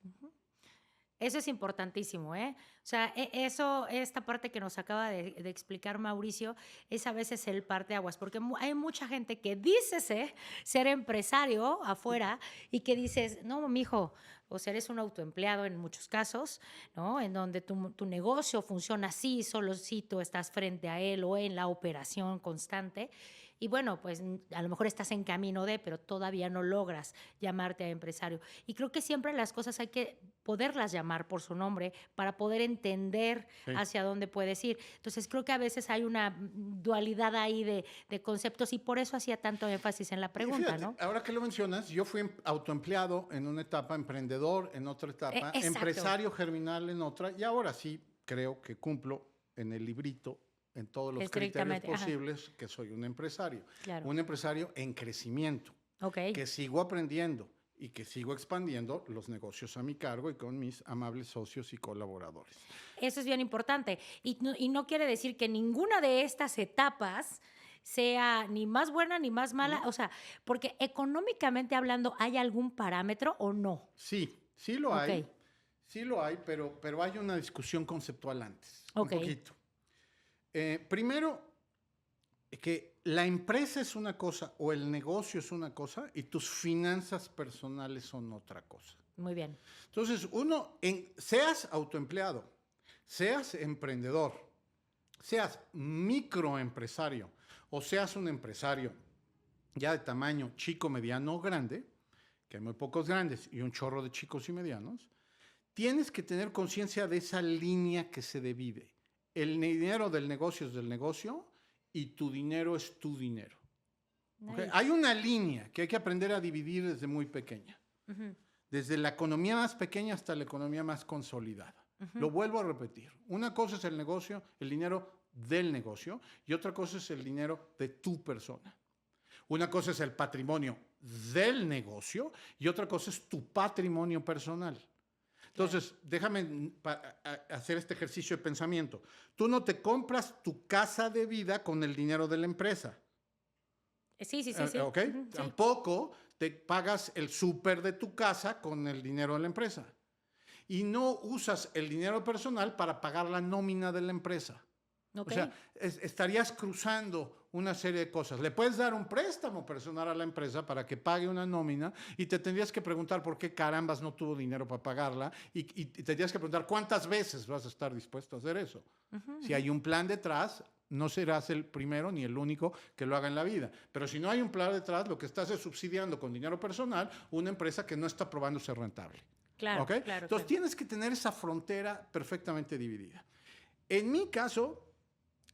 Speaker 2: Eso es importantísimo, ¿eh? O sea, esta parte que nos acaba de explicar Mauricio, es a veces el parteaguas, porque hay mucha gente que dice ser empresario afuera y que dices, no, mijo, o sea, eres un autoempleado en muchos casos, ¿no? En donde tu negocio funciona así, solo si tú estás frente a él o en la operación constante. Y bueno, pues a lo mejor estás en camino pero todavía no logras llamarte a empresario. Y creo que siempre las cosas hay que poderlas llamar por su nombre para poder entender hacia dónde puedes ir. Entonces creo que a veces hay una dualidad ahí de conceptos y por eso hacía tanto énfasis en la pregunta,
Speaker 1: fíjate,
Speaker 2: ¿no?
Speaker 1: Ahora que lo mencionas, yo fui autoempleado en una etapa, emprendedor en otra etapa, empresario germinal en otra, y ahora sí creo que cumplo en el librito, en todos los criterios posibles, que soy un empresario.
Speaker 2: Claro.
Speaker 1: Un empresario en crecimiento, que sigo aprendiendo y que sigo expandiendo los negocios a mi cargo y con mis amables socios y colaboradores.
Speaker 2: Eso es bien importante. Y no quiere decir que ninguna de estas etapas sea ni más buena ni más mala. O sea, porque económicamente hablando, ¿hay algún parámetro o no?
Speaker 1: Sí lo hay. Sí lo hay, pero hay una discusión conceptual antes. Un poquito. Primero, que la empresa es una cosa o el negocio es una cosa y tus finanzas personales son otra cosa.
Speaker 2: Muy bien.
Speaker 1: Entonces, seas autoempleado, seas emprendedor, seas microempresario o seas un empresario ya de tamaño chico, mediano o grande, que hay muy pocos grandes y un chorro de chicos y medianos, tienes que tener conciencia de esa línea que se divide. El dinero del negocio es del negocio y tu dinero es tu dinero. Nice. Hay una línea que hay que aprender a dividir desde muy pequeña. Desde la economía más pequeña hasta la economía más consolidada. Lo vuelvo a repetir. Una cosa es el negocio, el dinero del negocio, y otra cosa es el dinero de tu persona. Una cosa es el patrimonio del negocio y otra cosa es tu patrimonio personal. Entonces, déjame hacer este ejercicio de pensamiento. Tú no te compras tu casa de vida con el dinero de la empresa.
Speaker 2: Sí.
Speaker 1: ¿Ok? Tampoco te pagas el súper de tu casa con el dinero de la empresa. Y no usas el dinero personal para pagar la nómina de la empresa. O sea, estarías cruzando una serie de cosas. Le puedes dar un préstamo personal a la empresa para que pague una nómina y te tendrías que preguntar por qué carambas no tuvo dinero para pagarla y te tendrías que preguntar cuántas veces vas a estar dispuesto a hacer eso. Si hay un plan detrás, no serás el primero ni el único que lo haga en la vida. Pero si no hay un plan detrás, lo que estás es subsidiando con dinero personal una empresa que no está probando ser rentable.
Speaker 2: Claro,
Speaker 1: ¿Okay? Entonces tienes que tener esa frontera perfectamente dividida. En mi caso,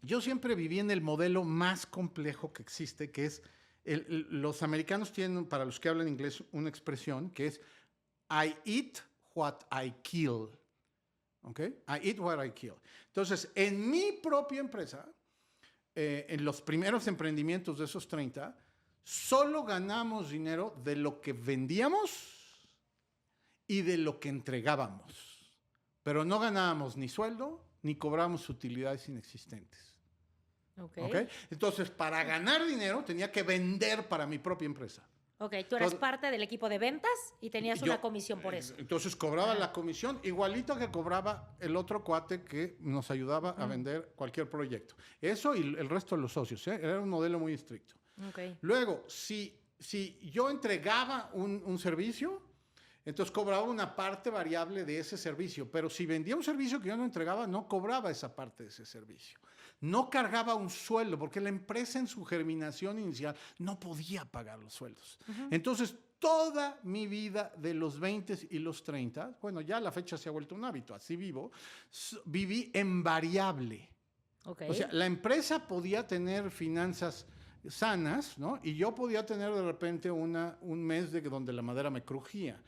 Speaker 1: yo siempre viví en el modelo más complejo que existe, que es, los americanos tienen, para los que hablan inglés, una expresión que es I eat what I kill. ¿Ok? I eat what I kill. Entonces, en mi propia empresa, en los primeros emprendimientos de esos 30, solo ganamos dinero de lo que vendíamos y de lo que entregábamos. Pero no ganábamos ni sueldo ni cobrábamos utilidades inexistentes. ¿Ok? Entonces, para ganar dinero tenía que vender para mi propia empresa.
Speaker 2: Ok, tú eras parte del equipo de ventas y tenías una comisión por eso.
Speaker 1: Entonces cobraba la comisión igualito que cobraba el otro cuate que nos ayudaba a vender cualquier proyecto. Eso y el resto de los socios, ¿eh? Era un modelo muy estricto.
Speaker 2: Okay.
Speaker 1: Luego, si yo entregaba un servicio, entonces cobraba una parte variable de ese servicio, pero si vendía un servicio que yo no entregaba, no cobraba esa parte de ese servicio. No cargaba un sueldo, porque la empresa en su germinación inicial no podía pagar los sueldos. Entonces, toda mi vida de los 20 y los 30, bueno, ya a la fecha se ha vuelto un hábito, así viví en variable.
Speaker 2: Okay.
Speaker 1: O sea, la empresa podía tener finanzas sanas, ¿no? Y yo podía tener de repente un mes donde la madera me crujía.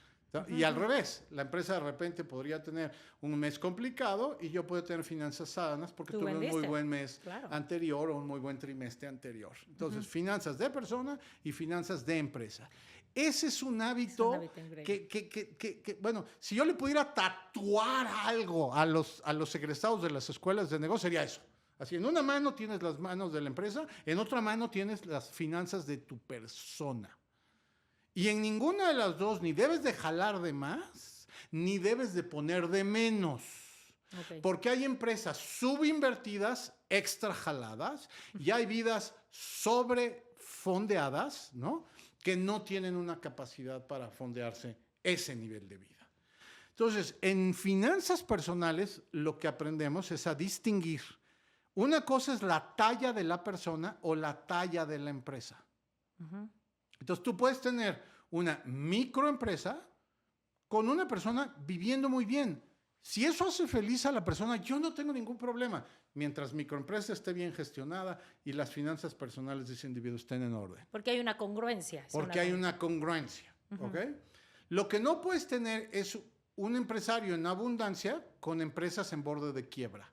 Speaker 1: Y al revés, la empresa de repente podría tener un mes complicado y yo puedo tener finanzas sanas porque tuve un muy buen mes anterior o un muy buen trimestre anterior. Entonces, finanzas de persona y finanzas de empresa. Ese es un hábito que, bueno, si yo le pudiera tatuar algo a los egresados de las escuelas de negocio, sería eso. Así, en una mano tienes las manos de la empresa, en otra mano tienes las finanzas de tu persona. Y en ninguna de las dos ni debes de jalar de más, ni debes de poner de menos. Okay. Porque hay empresas subinvertidas, extra jaladas, y hay vidas sobrefondeadas, ¿no? Que no tienen una capacidad para fondearse ese nivel de vida. Entonces, en finanzas personales, lo que aprendemos es a distinguir. Una cosa es la talla de la persona o la talla de la empresa. Entonces, tú puedes tener una microempresa con una persona viviendo muy bien. Si eso hace feliz a la persona, yo no tengo ningún problema, mientras microempresa esté bien gestionada y las finanzas personales de ese individuo estén en orden.
Speaker 2: Porque hay una congruencia.
Speaker 1: Porque hay una congruencia, ¿ok? Lo que no puedes tener es un empresario en abundancia con empresas en borde de quiebra.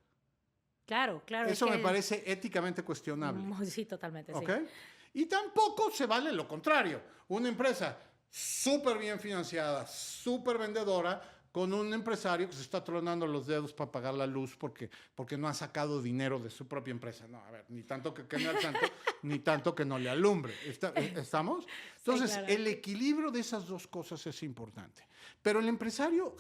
Speaker 2: Claro.
Speaker 1: Eso me parece éticamente cuestionable.
Speaker 2: Sí, totalmente,
Speaker 1: ¿Ok? Sí. Y tampoco se vale lo contrario. Una empresa súper bien financiada, súper vendedora, con un empresario que se está tronando los dedos para pagar la luz porque no ha sacado dinero de su propia empresa. No, a ver, ni tanto que queme al santo, ni tanto que no le alumbre. ¿Estamos? Entonces, sí, claro. El equilibrio de esas dos cosas es importante. Pero el empresario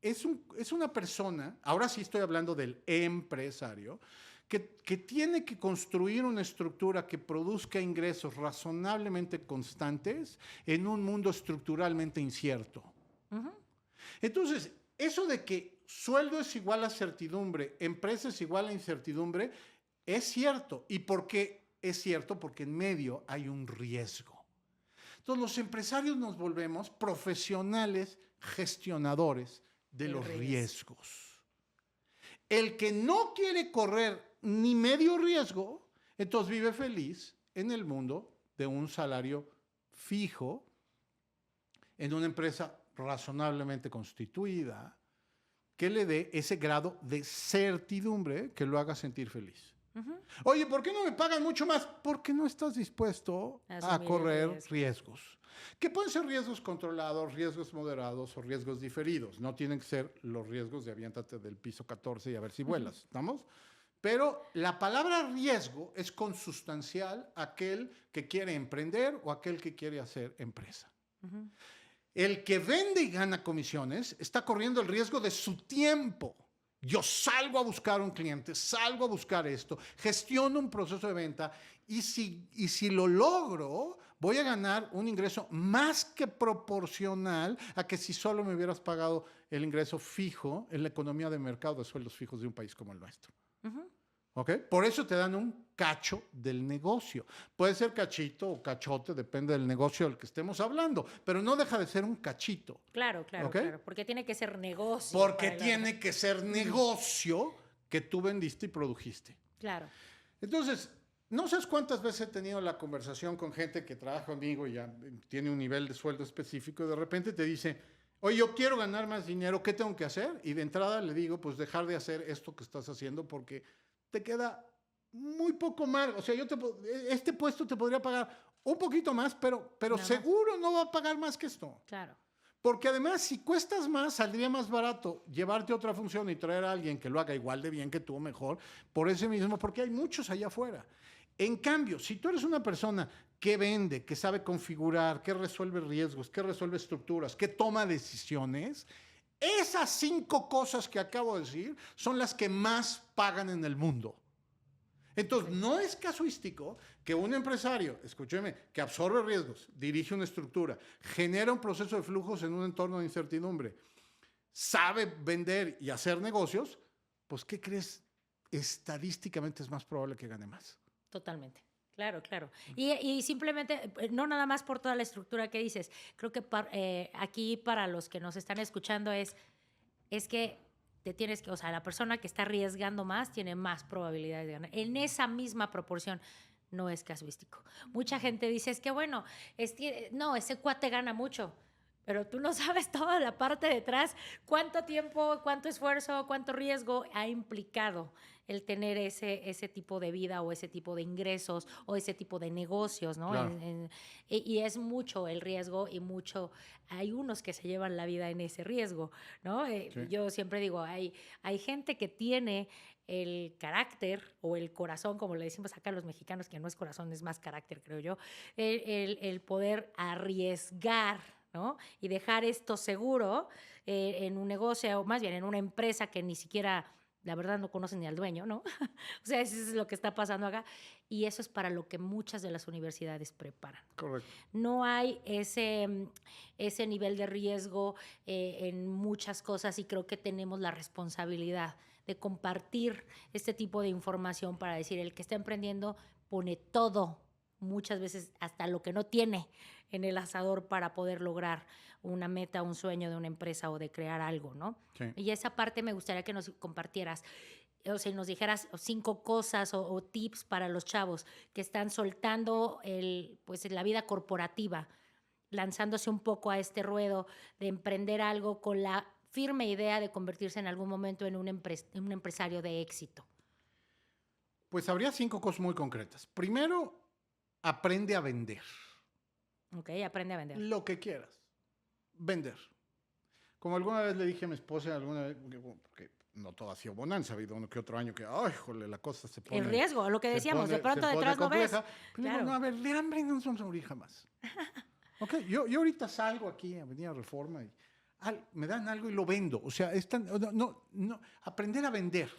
Speaker 1: es una persona, ahora sí estoy hablando del empresario, que tiene que construir una estructura que produzca ingresos razonablemente constantes en un mundo estructuralmente incierto. Entonces, eso de que sueldo es igual a certidumbre, empresa es igual a incertidumbre, es cierto. ¿Y por qué es cierto? Porque en medio hay un riesgo. Entonces, los empresarios nos volvemos profesionales gestionadores de los riesgos. El que no quiere correr ni medio riesgo, entonces vive feliz en el mundo de un salario fijo, en una empresa razonablemente constituida, que le dé ese grado de certidumbre que lo haga sentir feliz. Oye, ¿por qué no me pagan mucho más? Porque no estás dispuesto a correr riesgos. Que pueden ser riesgos controlados, riesgos moderados o riesgos diferidos. No tienen que ser los riesgos de aviéntate del piso 14 y a ver si vuelas, ¿estamos? Pero la palabra riesgo es consustancial a aquel que quiere emprender o aquel que quiere hacer empresa. El que vende y gana comisiones está corriendo el riesgo de su tiempo. Yo salgo a buscar un cliente, salgo a buscar esto, gestiono un proceso de venta y si lo logro, voy a ganar un ingreso más que proporcional a que si solo me hubieras pagado el ingreso fijo en la economía de mercado de sueldos fijos de un país como el nuestro. ¿Okay? Por eso te dan un cacho del negocio. Puede ser cachito o cachote, depende del negocio del que estemos hablando, pero no deja de ser un cachito.
Speaker 2: Claro, ¿okay? Claro, porque tiene que ser negocio.
Speaker 1: Porque tiene que ser negocio que tú vendiste y produjiste.
Speaker 2: Claro.
Speaker 1: Entonces, no sabes cuántas veces he tenido la conversación con gente que trabaja conmigo y ya tiene un nivel de sueldo específico y de repente te dice, oye, yo quiero ganar más dinero, ¿qué tengo que hacer? Y de entrada le digo, pues dejar de hacer esto que estás haciendo porque te queda muy poco más. O sea, este puesto te podría pagar un poquito más, pero seguro no va a pagar más que esto.
Speaker 2: Claro.
Speaker 1: Porque además, si cuestas más, saldría más barato llevarte otra función y traer a alguien que lo haga igual de bien que tú, mejor, por ese mismo, porque hay muchos allá afuera. En cambio, si tú eres una persona que vende, que sabe configurar, que resuelve riesgos, que resuelve estructuras, que toma decisiones, esas 5 cosas que acabo de decir son las que más pagan en el mundo. Entonces, no es casuístico que un empresario, escúcheme, que absorbe riesgos, dirige una estructura, genera un proceso de flujos en un entorno de incertidumbre, sabe vender y hacer negocios, pues, ¿qué crees? Estadísticamente es más probable que gane más.
Speaker 2: Totalmente. Claro, claro. Y simplemente, no nada más por toda la estructura que dices, creo que aquí para los que nos están escuchando es que te tienes que, o sea, la persona que está arriesgando más tiene más probabilidades de ganar. En esa misma proporción, no es casuístico. Mucha gente dice, es que bueno, no, ese cuate gana mucho, pero tú no sabes toda la parte detrás, cuánto tiempo, cuánto esfuerzo, cuánto riesgo ha implicado el tener ese tipo de vida o ese tipo de ingresos o ese tipo de negocios, ¿no?
Speaker 1: Claro.
Speaker 2: Y es mucho el riesgo y mucho, hay unos que se llevan la vida en ese riesgo, ¿no?
Speaker 1: Sí.
Speaker 2: Yo siempre digo, hay gente que tiene el carácter o el corazón, como le decimos acá a los mexicanos, que no es corazón, es más carácter, creo yo, el poder arriesgar, ¿no? Y dejar esto seguro en un negocio, o más bien en una empresa que ni siquiera, la verdad, no conocen ni al dueño, ¿no? O sea, eso es lo que está pasando acá. Y eso es para lo que muchas de las universidades preparan.
Speaker 1: Correcto.
Speaker 2: No hay ese nivel de riesgo en muchas cosas y creo que tenemos la responsabilidad de compartir este tipo de información para decir, el que está emprendiendo pone todo, muchas veces hasta lo que no tiene en el asador para poder lograr una meta, un sueño de una empresa o de crear algo, ¿no?
Speaker 1: Sí.
Speaker 2: Y esa parte me gustaría que nos compartieras, o sea, nos dijeras 5 cosas o tips para los chavos que están soltando pues, la vida corporativa, lanzándose un poco a este ruedo de emprender algo con la firme idea de convertirse en algún momento en un empresario de éxito.
Speaker 1: Pues habría 5 cosas muy concretas. Primero, aprende a vender.
Speaker 2: Ok, aprende a vender.
Speaker 1: Lo que quieras. Vender. Como alguna vez le dije a mi esposa, porque no todo ha sido bonanza, ha habido uno que otro año que, ay, jole, la cosa se pone...
Speaker 2: El riesgo, lo que decíamos, de pronto
Speaker 1: se
Speaker 2: detrás
Speaker 1: pone
Speaker 2: no ves.
Speaker 1: compleja. Pero digo,
Speaker 2: Claro.
Speaker 1: no, a ver, de hambre no nos vamos a morir jamás. Ok, yo ahorita salgo aquí a Avenida Reforma y me dan algo y lo vendo. O sea, aprender a vender.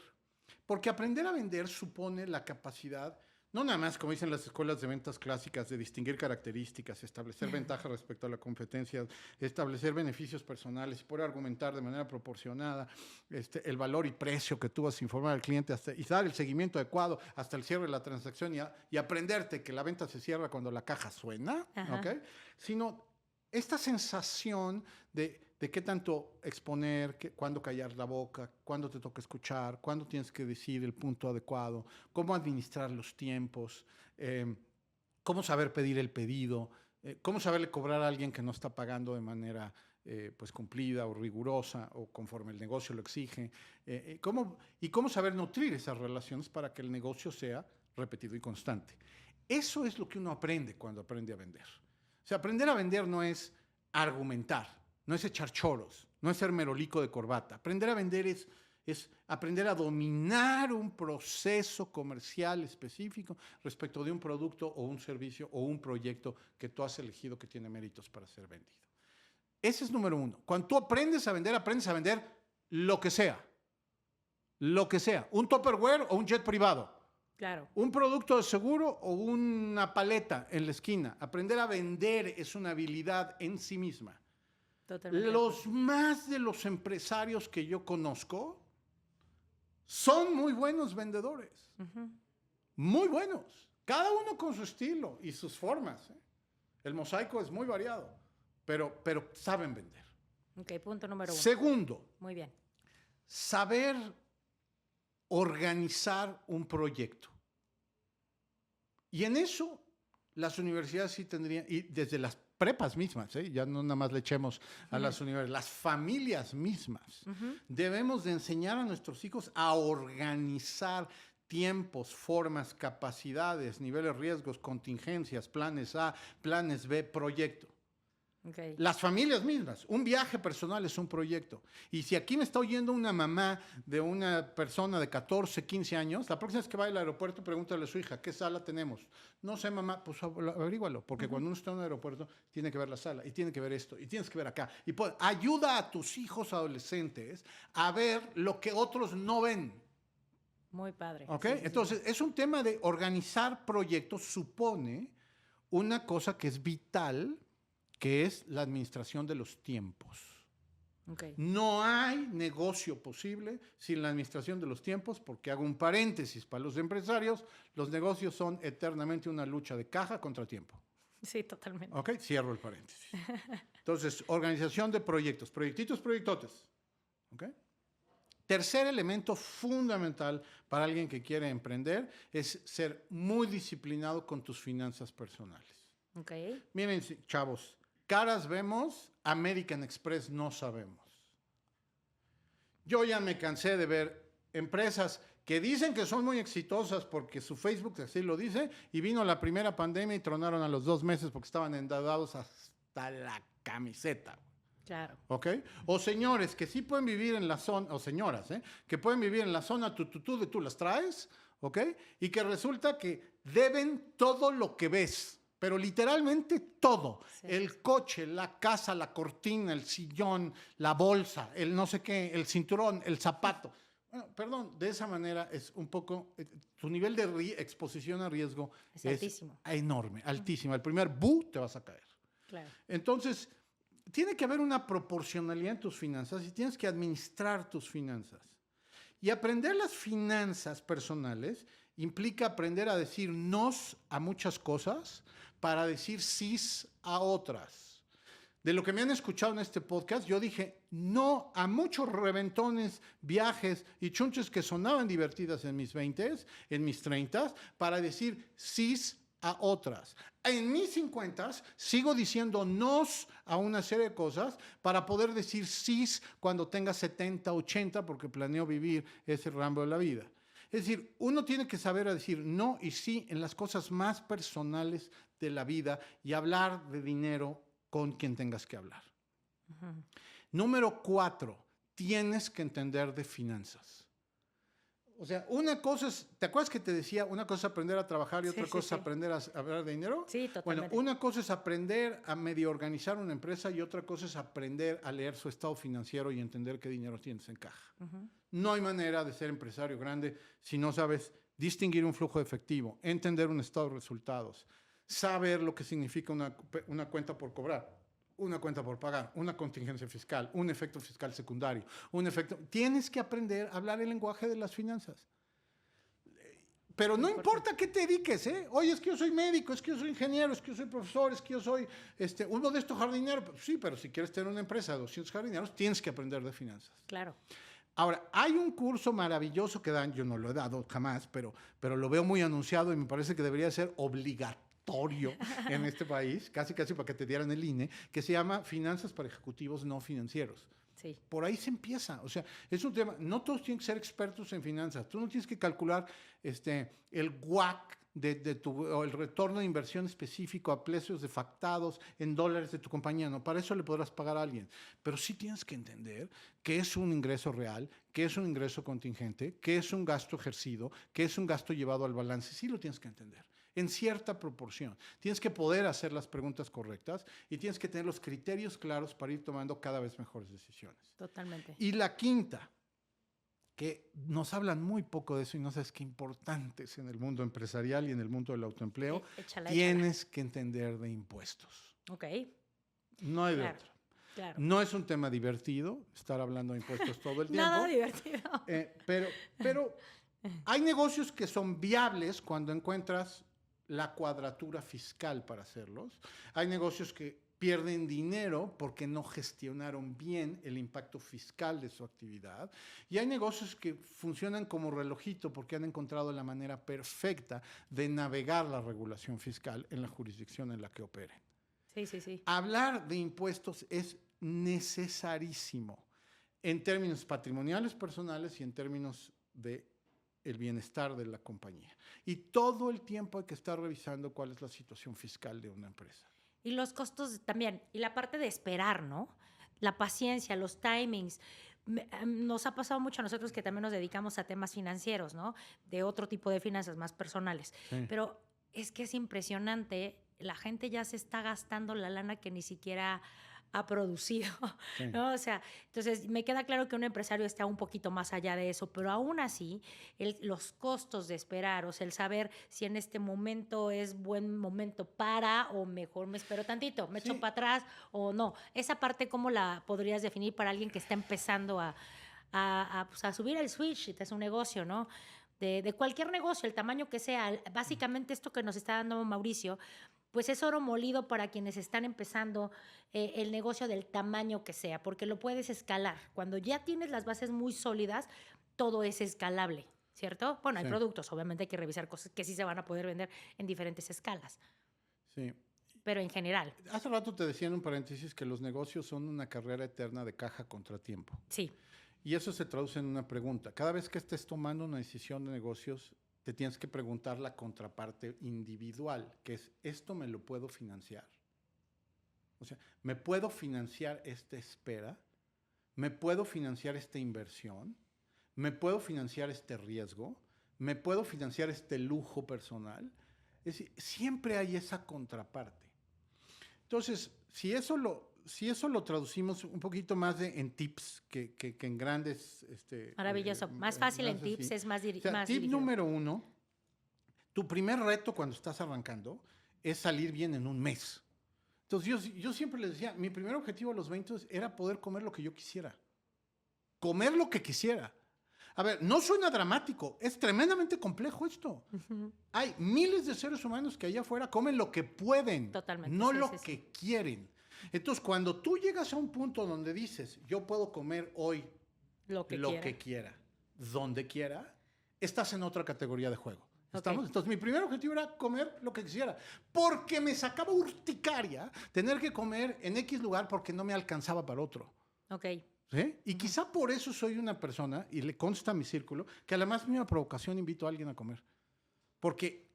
Speaker 1: Porque aprender a vender supone la capacidad, no nada más, como dicen las escuelas de ventas clásicas, de distinguir características, establecer ventajas respecto a la competencia, establecer beneficios personales y poder argumentar de manera proporcionada el valor y precio que tú vas a informar al cliente y dar el seguimiento adecuado hasta el cierre de la transacción y aprenderte que la venta se cierra cuando la caja suena, ¿ok? Sino esta sensación de qué tanto exponer, cuándo callar la boca, cuándo te toca escuchar, cuándo tienes que decir el punto adecuado, cómo administrar los tiempos, cómo saber pedir el pedido, cómo saberle cobrar a alguien que no está pagando de manera pues cumplida o rigurosa o conforme el negocio lo exige, cómo saber nutrir esas relaciones para que el negocio sea repetido y constante. Eso es lo que uno aprende cuando aprende a vender. O sea, aprender a vender no es argumentar, no es echar choros, no es ser merolico de corbata. Aprender a vender es aprender a dominar un proceso comercial específico respecto de un producto o un servicio o un proyecto que tú has elegido que tiene méritos para ser vendido. Ese es número 1. Cuando tú aprendes a vender lo que sea. Lo que sea. Un Tupperware o un jet privado.
Speaker 2: Claro.
Speaker 1: Un producto de seguro o una paleta en la esquina. Aprender a vender es una habilidad en sí misma.
Speaker 2: Totalmente.
Speaker 1: Los más de los empresarios que yo conozco son muy buenos vendedores. Muy buenos. Cada uno con su estilo y sus formas. El mosaico es muy variado, pero saben vender.
Speaker 2: Ok, punto número 1.
Speaker 1: Segundo,
Speaker 2: Muy bien.
Speaker 1: saber organizar un proyecto. Y en eso las universidades sí tendrían, y desde las prepas mismas, ya no nada más le echemos a las universidades, las familias mismas, debemos de enseñar a nuestros hijos a organizar tiempos, formas, capacidades, niveles, riesgos, contingencias, planes A, planes B, proyecto.
Speaker 2: Okay.
Speaker 1: Las familias mismas. Un viaje personal es un proyecto. Y si aquí me está oyendo una mamá de una persona de 14, 15 años, la próxima vez que vaya al aeropuerto, pregúntale a su hija, ¿qué sala tenemos? No sé, mamá, pues averígualo, porque cuando uno está en un aeropuerto, tiene que ver la sala, y tiene que ver esto, y tienes que ver acá. Y ayuda a tus hijos adolescentes a ver lo que otros no ven.
Speaker 2: Muy padre.
Speaker 1: ¿Ok?
Speaker 2: Sí, sí,
Speaker 1: Entonces, es un tema de organizar proyectos, supone una cosa que es vital, que es la administración de los tiempos.
Speaker 2: Okay.
Speaker 1: No hay negocio posible sin la administración de los tiempos, porque hago un paréntesis para los empresarios, los negocios son eternamente una lucha de caja contra tiempo.
Speaker 2: Sí, totalmente.
Speaker 1: ¿Ok? Cierro el paréntesis. Entonces, organización de proyectos, proyectitos, proyectotes. ¿Ok? Tercer elemento fundamental para alguien que quiere emprender es ser muy disciplinado con tus finanzas personales.
Speaker 2: Okay.
Speaker 1: Miren, chavos, caras vemos, American Express no sabemos. Yo ya me cansé de ver empresas que dicen que son muy exitosas porque su Facebook así lo dice, y vino la primera pandemia y tronaron a los 2 meses porque estaban endeudados hasta la camiseta.
Speaker 2: Claro.
Speaker 1: ¿Ok? O señores que sí pueden vivir en la zona, o señoras, que pueden vivir en la zona de tú las traes, ¿ok? Y que resulta que deben todo lo que ves, pero literalmente todo.
Speaker 2: Sí.
Speaker 1: El coche, la casa, la cortina, el sillón, la bolsa, el no sé qué, el cinturón, el zapato. Bueno, perdón, de esa manera es un poco, tu nivel de exposición a riesgo
Speaker 2: Es altísimo.
Speaker 1: enorme, altísimo. El primer te vas a caer.
Speaker 2: Claro.
Speaker 1: Entonces, tiene que haber una proporcionalidad en tus finanzas y tienes que administrar tus finanzas. Y aprender las finanzas personales implica aprender a decir nos a muchas cosas para decir sís a otras. De lo que me han escuchado en este podcast, yo dije no a muchos reventones, viajes y chunches que sonaban divertidas en mis 20s, en mis 30s, para decir sís a otras. En mis 50s sigo diciendo nos a una serie de cosas para poder decir sís cuando tenga 70, 80, porque planeo vivir ese ramo de la vida. Es decir, uno tiene que saber decir no y sí en las cosas más personales de la vida y hablar de dinero con quien tengas que hablar. Número 4, tienes que entender de finanzas. O sea, una cosa es, ¿te acuerdas que te decía? Una cosa es aprender a trabajar y otra cosa es aprender a hablar de dinero.
Speaker 2: Sí, totalmente.
Speaker 1: Bueno, una cosa es aprender a medio organizar una empresa y otra cosa es aprender a leer su estado financiero y entender qué dinero tienes en caja. No hay manera de ser empresario grande si no sabes distinguir un flujo de efectivo, entender un estado de resultados, saber lo que significa una cuenta por cobrar, una cuenta por pagar, una contingencia fiscal, un efecto fiscal secundario, Tienes que aprender a hablar el lenguaje de las finanzas. Pero no importa qué te dediques, ¿eh? Oye, es que yo soy médico, es que yo soy ingeniero, es que yo soy profesor, es que yo soy uno de estos jardineros. Sí, pero si quieres tener una empresa de 200 jardineros, tienes que aprender de finanzas.
Speaker 2: Claro.
Speaker 1: Ahora, hay un curso maravilloso que dan, yo no lo he dado jamás, pero lo veo muy anunciado y me parece que debería ser obligatorio en este país, casi para que te dieran el INE, que se llama Finanzas para Ejecutivos No Financieros.
Speaker 2: Sí.
Speaker 1: Por ahí se empieza. O sea, es un tema, no todos tienen que ser expertos en finanzas. Tú no tienes que calcular el WACC o el retorno de inversión específico a precios defactados en dólares de tu compañía. No, para eso le podrás pagar a alguien. Pero sí tienes que entender qué es un ingreso real, qué es un ingreso contingente, qué es un gasto ejercido, qué es un gasto llevado al balance. Sí lo tienes que entender en cierta proporción. Tienes que poder hacer las preguntas correctas y tienes que tener los criterios claros para ir tomando cada vez mejores decisiones.
Speaker 2: Totalmente.
Speaker 1: Y la quinta, que nos hablan muy poco de eso y no sabes qué importante es en el mundo empresarial y en el mundo del autoempleo, tienes que entender de impuestos.
Speaker 2: Ok.
Speaker 1: No hay de otra.
Speaker 2: Claro.
Speaker 1: No es un tema divertido estar hablando de impuestos todo el tiempo.
Speaker 2: Nada divertido.
Speaker 1: Pero hay negocios que son viables cuando encuentras la cuadratura fiscal para hacerlos. Hay negocios que pierden dinero porque no gestionaron bien el impacto fiscal de su actividad. Y hay negocios que funcionan como relojito porque han encontrado la manera perfecta de navegar la regulación fiscal en la jurisdicción en la que operen.
Speaker 2: Sí.
Speaker 1: Hablar de impuestos es necesarísimo en términos patrimoniales personales y en términos de el bienestar de la compañía. Y todo el tiempo hay que estar revisando cuál es la situación fiscal de una empresa.
Speaker 2: Y los costos también. Y la parte de esperar, ¿no? La paciencia, los timings. Nos ha pasado mucho a nosotros que también nos dedicamos a temas financieros, ¿no? De otro tipo de finanzas más personales.
Speaker 1: Sí.
Speaker 2: Pero es que es impresionante. La gente ya se está gastando la lana que ni siquiera ha producido,
Speaker 1: Sí.
Speaker 2: ¿no? O sea, entonces me queda claro que un empresario está un poquito más allá de eso, pero aún así, los costos de esperar, o sea, el saber si en este momento es buen momento para, o mejor me espero tantito, me echo para atrás o no. Esa parte, ¿cómo la podrías definir para alguien que está empezando pues a subir el switch de su negocio, ¿no? De cualquier negocio, el tamaño que sea. Básicamente esto que nos está dando Mauricio, pues es oro molido para quienes están empezando el negocio del tamaño que sea, porque lo puedes escalar. Cuando ya tienes las bases muy sólidas, todo es escalable, ¿cierto? Bueno, hay
Speaker 1: Sí.
Speaker 2: productos, obviamente hay que revisar cosas que sí se van a poder vender en diferentes escalas,
Speaker 1: Sí.
Speaker 2: pero en general,
Speaker 1: Hace rato te decía en un paréntesis que los negocios son una carrera eterna de caja contra tiempo.
Speaker 2: sí.
Speaker 1: Y eso se traduce en una pregunta. Cada vez que estés tomando una decisión de negocios, te tienes que preguntar la contraparte individual, que es, ¿esto me lo puedo financiar? O sea, ¿me puedo financiar esta espera? ¿Me puedo financiar esta inversión? ¿Me puedo financiar este riesgo? ¿Me puedo financiar este lujo personal? Es decir, siempre hay esa contraparte. Entonces, si eso lo traducimos un poquito más en tips que en grandes...
Speaker 2: Maravilloso. Más fácil en
Speaker 1: frases
Speaker 2: tips,
Speaker 1: así.
Speaker 2: es más,
Speaker 1: O sea,
Speaker 2: más
Speaker 1: tip
Speaker 2: dirigido.
Speaker 1: número 1, tu primer reto cuando estás arrancando es salir bien en un mes. Entonces, yo siempre les decía, mi primer objetivo a los 20 era poder comer lo que yo quisiera. Comer lo que quisiera. A ver, no suena dramático, es tremendamente complejo esto. Hay miles de seres humanos que allá afuera comen lo que pueden,
Speaker 2: Totalmente,
Speaker 1: no
Speaker 2: sí,
Speaker 1: lo
Speaker 2: sí, sí.
Speaker 1: que quieren. Entonces, cuando tú llegas a un punto donde dices, yo puedo comer hoy
Speaker 2: Lo que
Speaker 1: lo
Speaker 2: quiera.
Speaker 1: que quiera, donde quiera, estás en otra categoría de juego. ¿Estamos?
Speaker 2: Ok.
Speaker 1: Entonces, mi primer objetivo era comer lo que quisiera, porque me sacaba urticaria tener que comer en X lugar porque no me alcanzaba para otro.
Speaker 2: Ok.
Speaker 1: ¿Sí? Y quizá por eso soy una persona, y le consta a mi círculo, que a la más mínima provocación invito a alguien a comer. Porque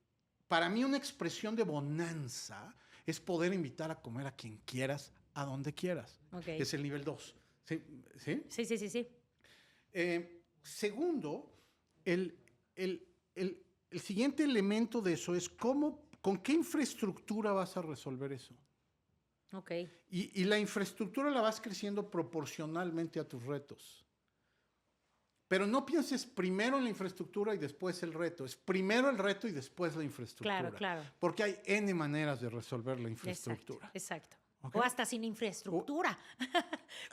Speaker 1: para mí una expresión de bonanza es poder invitar a comer a quien quieras, a donde quieras.
Speaker 2: Ok.
Speaker 1: Es el nivel 2. ¿Sí? ¿Sí?
Speaker 2: Sí, sí, sí, sí.
Speaker 1: Segundo, el siguiente elemento de eso es con qué infraestructura vas a resolver eso.
Speaker 2: Ok.
Speaker 1: Y la infraestructura la vas creciendo proporcionalmente a tus retos. Pero no pienses primero en la infraestructura y después el reto. Es primero el reto y después la infraestructura.
Speaker 2: Claro, claro.
Speaker 1: Porque hay N maneras de resolver la infraestructura.
Speaker 2: Exacto.
Speaker 1: ¿Ok?
Speaker 2: O hasta sin infraestructura.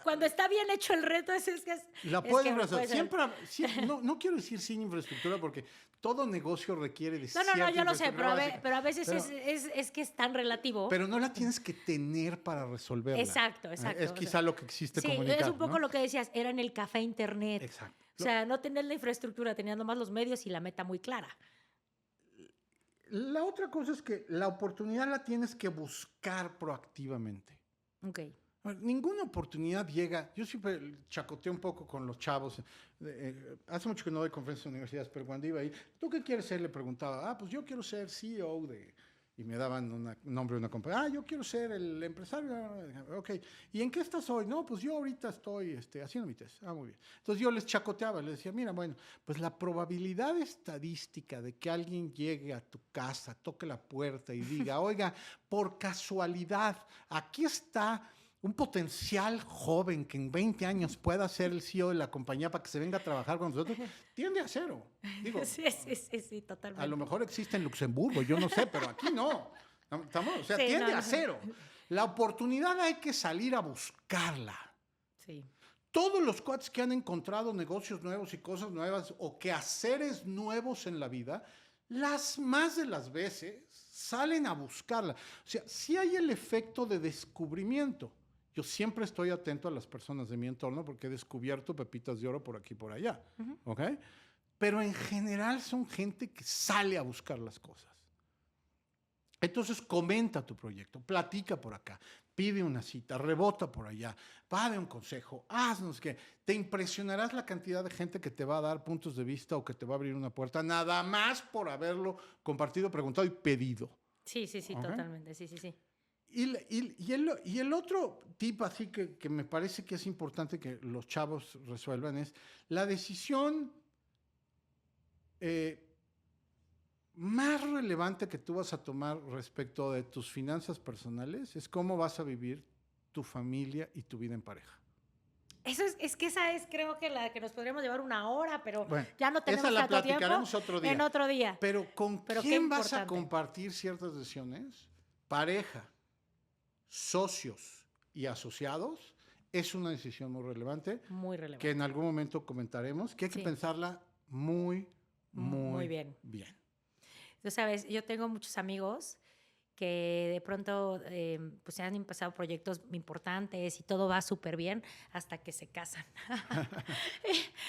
Speaker 2: Cuando está bien hecho el reto, es que
Speaker 1: La
Speaker 2: es
Speaker 1: puedes
Speaker 2: que
Speaker 1: resolver.
Speaker 2: puedes-
Speaker 1: Siempre, no quiero decir sin infraestructura porque todo negocio requiere de
Speaker 2: No,
Speaker 1: cierta
Speaker 2: yo lo sé,
Speaker 1: infraestructura básica.
Speaker 2: pero a veces
Speaker 1: Pero-
Speaker 2: es que es tan relativo.
Speaker 1: Pero no la tienes que tener para resolverla.
Speaker 2: Exacto.
Speaker 1: Es
Speaker 2: O sea,
Speaker 1: quizá lo que existe
Speaker 2: sí,
Speaker 1: comunicar.
Speaker 2: es un poco
Speaker 1: ¿no?
Speaker 2: lo que decías, era en el café internet.
Speaker 1: Exacto.
Speaker 2: O sea, no tener la infraestructura, teniendo más los medios y la meta muy clara.
Speaker 1: La otra cosa es que la oportunidad la tienes que buscar proactivamente.
Speaker 2: Ok.
Speaker 1: A ver, ninguna oportunidad llega. Yo siempre chacoteo un poco con los chavos. Hace mucho que no doy conferencias en universidades, pero cuando iba ahí, ¿tú qué quieres ser? Le preguntaba. Pues yo quiero ser CEO de... Y me daban un nombre de una compañía. Yo quiero ser el empresario. Ok. ¿Y en qué estás hoy? No, pues yo ahorita estoy haciendo mi test. Muy bien. Entonces yo les chacoteaba, les decía, mira, bueno, pues la probabilidad estadística de que alguien llegue a tu casa, toque la puerta y diga, oiga, por casualidad, aquí está un potencial joven que en 20 años pueda ser el CEO de la compañía para que se venga a trabajar con nosotros, tiende a cero. Digo,
Speaker 2: Sí, totalmente.
Speaker 1: a lo mejor existe en Luxemburgo, yo no sé, pero aquí no. ¿Estamos? O sea,
Speaker 2: Sí,
Speaker 1: tiende
Speaker 2: no.
Speaker 1: a cero. La oportunidad hay que salir a buscarla.
Speaker 2: Sí.
Speaker 1: Todos los cuates que han encontrado negocios nuevos y cosas nuevas o quehaceres nuevos en la vida, las más de las veces salen a buscarla. O sea, sí hay el efecto de descubrimiento. Yo siempre estoy atento a las personas de mi entorno porque he descubierto pepitas de oro por aquí y por allá. ¿Ok? Pero en general son gente que sale a buscar las cosas. Entonces comenta tu proyecto, platica por acá, pide una cita, rebota por allá, pide un consejo, haznos que te impresionarás la cantidad de gente que te va a dar puntos de vista o que te va a abrir una puerta, nada más por haberlo compartido, preguntado y pedido.
Speaker 2: Sí,
Speaker 1: Ok.
Speaker 2: totalmente. Sí.
Speaker 1: Y el otro tip así que me parece que es importante que los chavos resuelvan es la decisión más relevante que tú vas a tomar respecto de tus finanzas personales es cómo vas a vivir tu familia y tu vida en pareja.
Speaker 2: Eso es que esa es, creo que la que nos podríamos llevar una hora, pero
Speaker 1: Bueno,
Speaker 2: ya no tenemos
Speaker 1: esa la
Speaker 2: tanto tiempo.
Speaker 1: platicaremos otro día.
Speaker 2: En otro día.
Speaker 1: Pero ¿con
Speaker 2: Pero qué
Speaker 1: quién vas a
Speaker 2: importante.
Speaker 1: compartir ciertas decisiones? Pareja, socios y asociados es una decisión muy relevante.
Speaker 2: Muy relevante.
Speaker 1: Que en algún momento comentaremos, que hay que
Speaker 2: Sí.
Speaker 1: pensarla muy
Speaker 2: bien.
Speaker 1: bien.
Speaker 2: Tú sabes, yo tengo muchos amigos que de pronto pues se han empezado proyectos importantes y todo va súper bien hasta que se casan.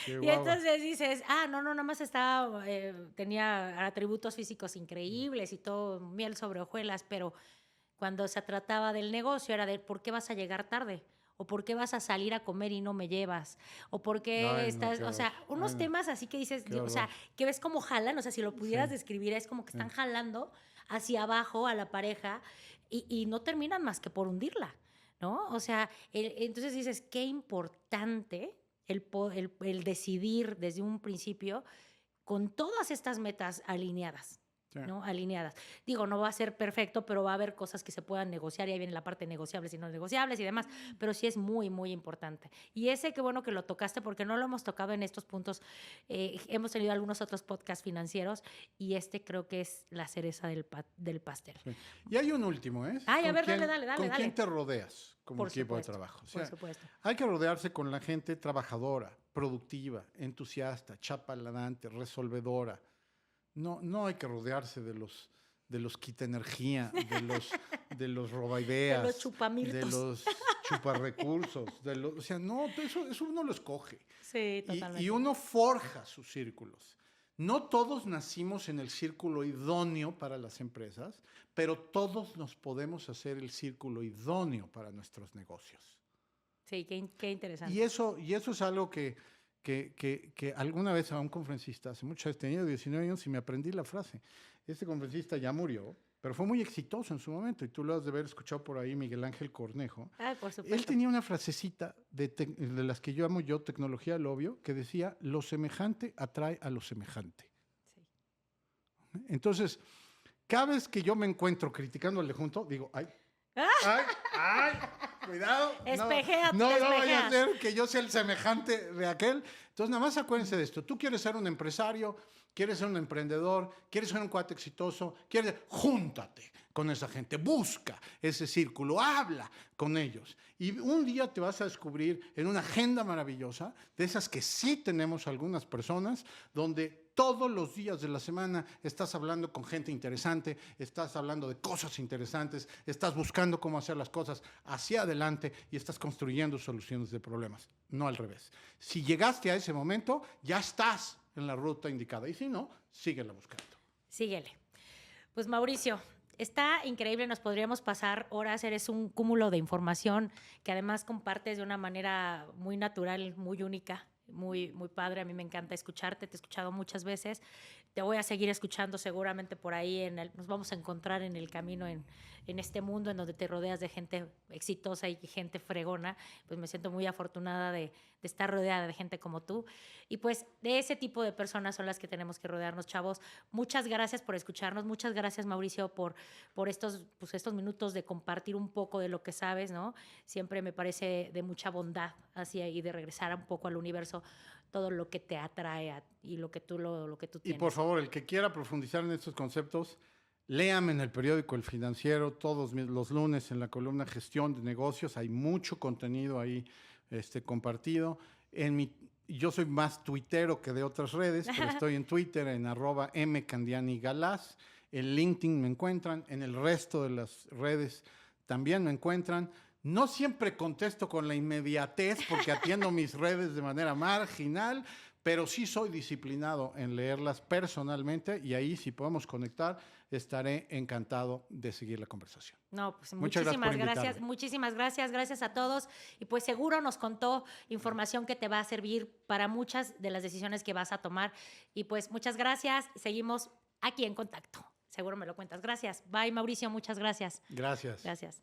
Speaker 1: Qué
Speaker 2: Y
Speaker 1: guau.
Speaker 2: entonces dices, no, nada más estaba, tenía atributos físicos increíbles y todo, miel sobre hojuelas, pero cuando se trataba del negocio era de ¿por qué vas a llegar tarde? ¿O por qué vas a salir a comer y no me llevas? ¿O por qué
Speaker 1: Ay, no,
Speaker 2: estás...?
Speaker 1: qué
Speaker 2: O sea,
Speaker 1: horror.
Speaker 2: unos
Speaker 1: Ay, no.
Speaker 2: temas así que dices,
Speaker 1: Qué
Speaker 2: o sea,
Speaker 1: horror.
Speaker 2: que ves cómo jalan, o sea, si lo pudieras
Speaker 1: Sí.
Speaker 2: describir, es como que están jalando hacia abajo a la pareja y no terminan más que por hundirla, ¿no? O sea, entonces dices, qué importante el decidir desde un principio con todas estas metas alineadas.
Speaker 1: Sí.
Speaker 2: ¿No? Alineadas. Digo, no va a ser perfecto, pero va a haber cosas que se puedan negociar y ahí viene la parte de negociables y no negociables y demás, pero sí es muy, muy importante. Y ese, qué bueno que lo tocaste porque no lo hemos tocado en estos puntos. Hemos tenido algunos otros podcasts financieros y este creo que es la cereza del pastel.
Speaker 1: Sí. Y hay un último, ¿eh?
Speaker 2: Ay, a
Speaker 1: ¿Con
Speaker 2: ver,
Speaker 1: quién-
Speaker 2: dale.
Speaker 1: ¿Con quién te rodeas como
Speaker 2: Por
Speaker 1: equipo
Speaker 2: supuesto,
Speaker 1: de trabajo? O
Speaker 2: por
Speaker 1: sea,
Speaker 2: supuesto.
Speaker 1: hay que rodearse con la gente trabajadora, productiva, entusiasta, chapaladante, resolvedora. No hay que rodearse de los quita energía, de los robaideas,
Speaker 2: De los chupamirtos.
Speaker 1: de los chuparrecursos, o sea, no, eso uno lo escoge.
Speaker 2: Sí, totalmente.
Speaker 1: Y uno forja sus círculos. No todos nacimos en el círculo idóneo para las empresas, pero todos nos podemos hacer el círculo idóneo para nuestros negocios.
Speaker 2: Sí, qué interesante.
Speaker 1: Y eso es algo que alguna vez a un conferencista, hace mucho, tenía 19 años y me aprendí la frase. Este conferencista ya murió, pero fue muy exitoso en su momento y tú lo has de haber escuchado por ahí, Miguel Ángel Cornejo.
Speaker 2: Por supuesto.
Speaker 1: Él tenía una frasecita de las que yo amo tecnología al obvio, que decía, lo semejante atrae a lo semejante.
Speaker 2: Sí.
Speaker 1: Entonces, cada vez que yo me encuentro criticando al de junto, digo, ay, cuidado.
Speaker 2: Espejéate,
Speaker 1: No
Speaker 2: te
Speaker 1: vaya a
Speaker 2: espejeas.
Speaker 1: ser que yo sea el semejante de aquel. Entonces, nada más acuérdense de esto. Tú quieres ser un empresario, quieres ser un emprendedor, quieres ser un cuate exitoso, júntate con esa gente, busca ese círculo, habla con ellos. Y un día te vas a descubrir en una agenda maravillosa, de esas que sí tenemos algunas personas, donde todos los días de la semana estás hablando con gente interesante, estás hablando de cosas interesantes, estás buscando cómo hacer las cosas hacia adelante y estás construyendo soluciones de problemas, no al revés. Si llegaste a ese momento, ya estás en la ruta indicada y si no, síguela buscando.
Speaker 2: Síguele. Pues Mauricio, está increíble, nos podríamos pasar horas, eres un cúmulo de información que además compartes de una manera muy natural, muy única. Muy, muy padre, a mí me encanta escucharte, te he escuchado muchas veces, te voy a seguir escuchando seguramente por ahí, nos vamos a encontrar en el camino en este mundo en donde te rodeas de gente exitosa y gente fregona, pues me siento muy afortunada de estar rodeada de gente como tú y pues de ese tipo de personas son las que tenemos que rodearnos, chavos. Muchas gracias por escucharnos, muchas gracias Mauricio por estos minutos de compartir un poco de lo que sabes, ¿no? Siempre me parece de mucha bondad hacia y de regresar un poco al universo todo lo que te atrae y lo que tú
Speaker 1: Y
Speaker 2: tienes.
Speaker 1: por favor, el que quiera profundizar en estos conceptos, léame en el periódico El Financiero todos los lunes en la columna Gestión de Negocios. Hay mucho contenido ahí compartido. Yo soy más tuitero que de otras redes, pero estoy en Twitter en @mcandianigalaz. En LinkedIn me encuentran, en el resto de las redes también me encuentran. No siempre contesto con la inmediatez porque atiendo mis redes de manera marginal, pero sí soy disciplinado en leerlas personalmente y ahí si podemos conectar estaré encantado de seguir la conversación.
Speaker 2: No, pues
Speaker 1: Muchas
Speaker 2: muchísimas
Speaker 1: gracias por
Speaker 2: gracias, muchísimas gracias a todos y pues seguro nos contó información que te va a servir para muchas de las decisiones que vas a tomar y pues muchas gracias, seguimos aquí en contacto. Seguro me lo cuentas. Gracias. Bye, Mauricio. Muchas gracias.
Speaker 1: Gracias.
Speaker 2: Gracias.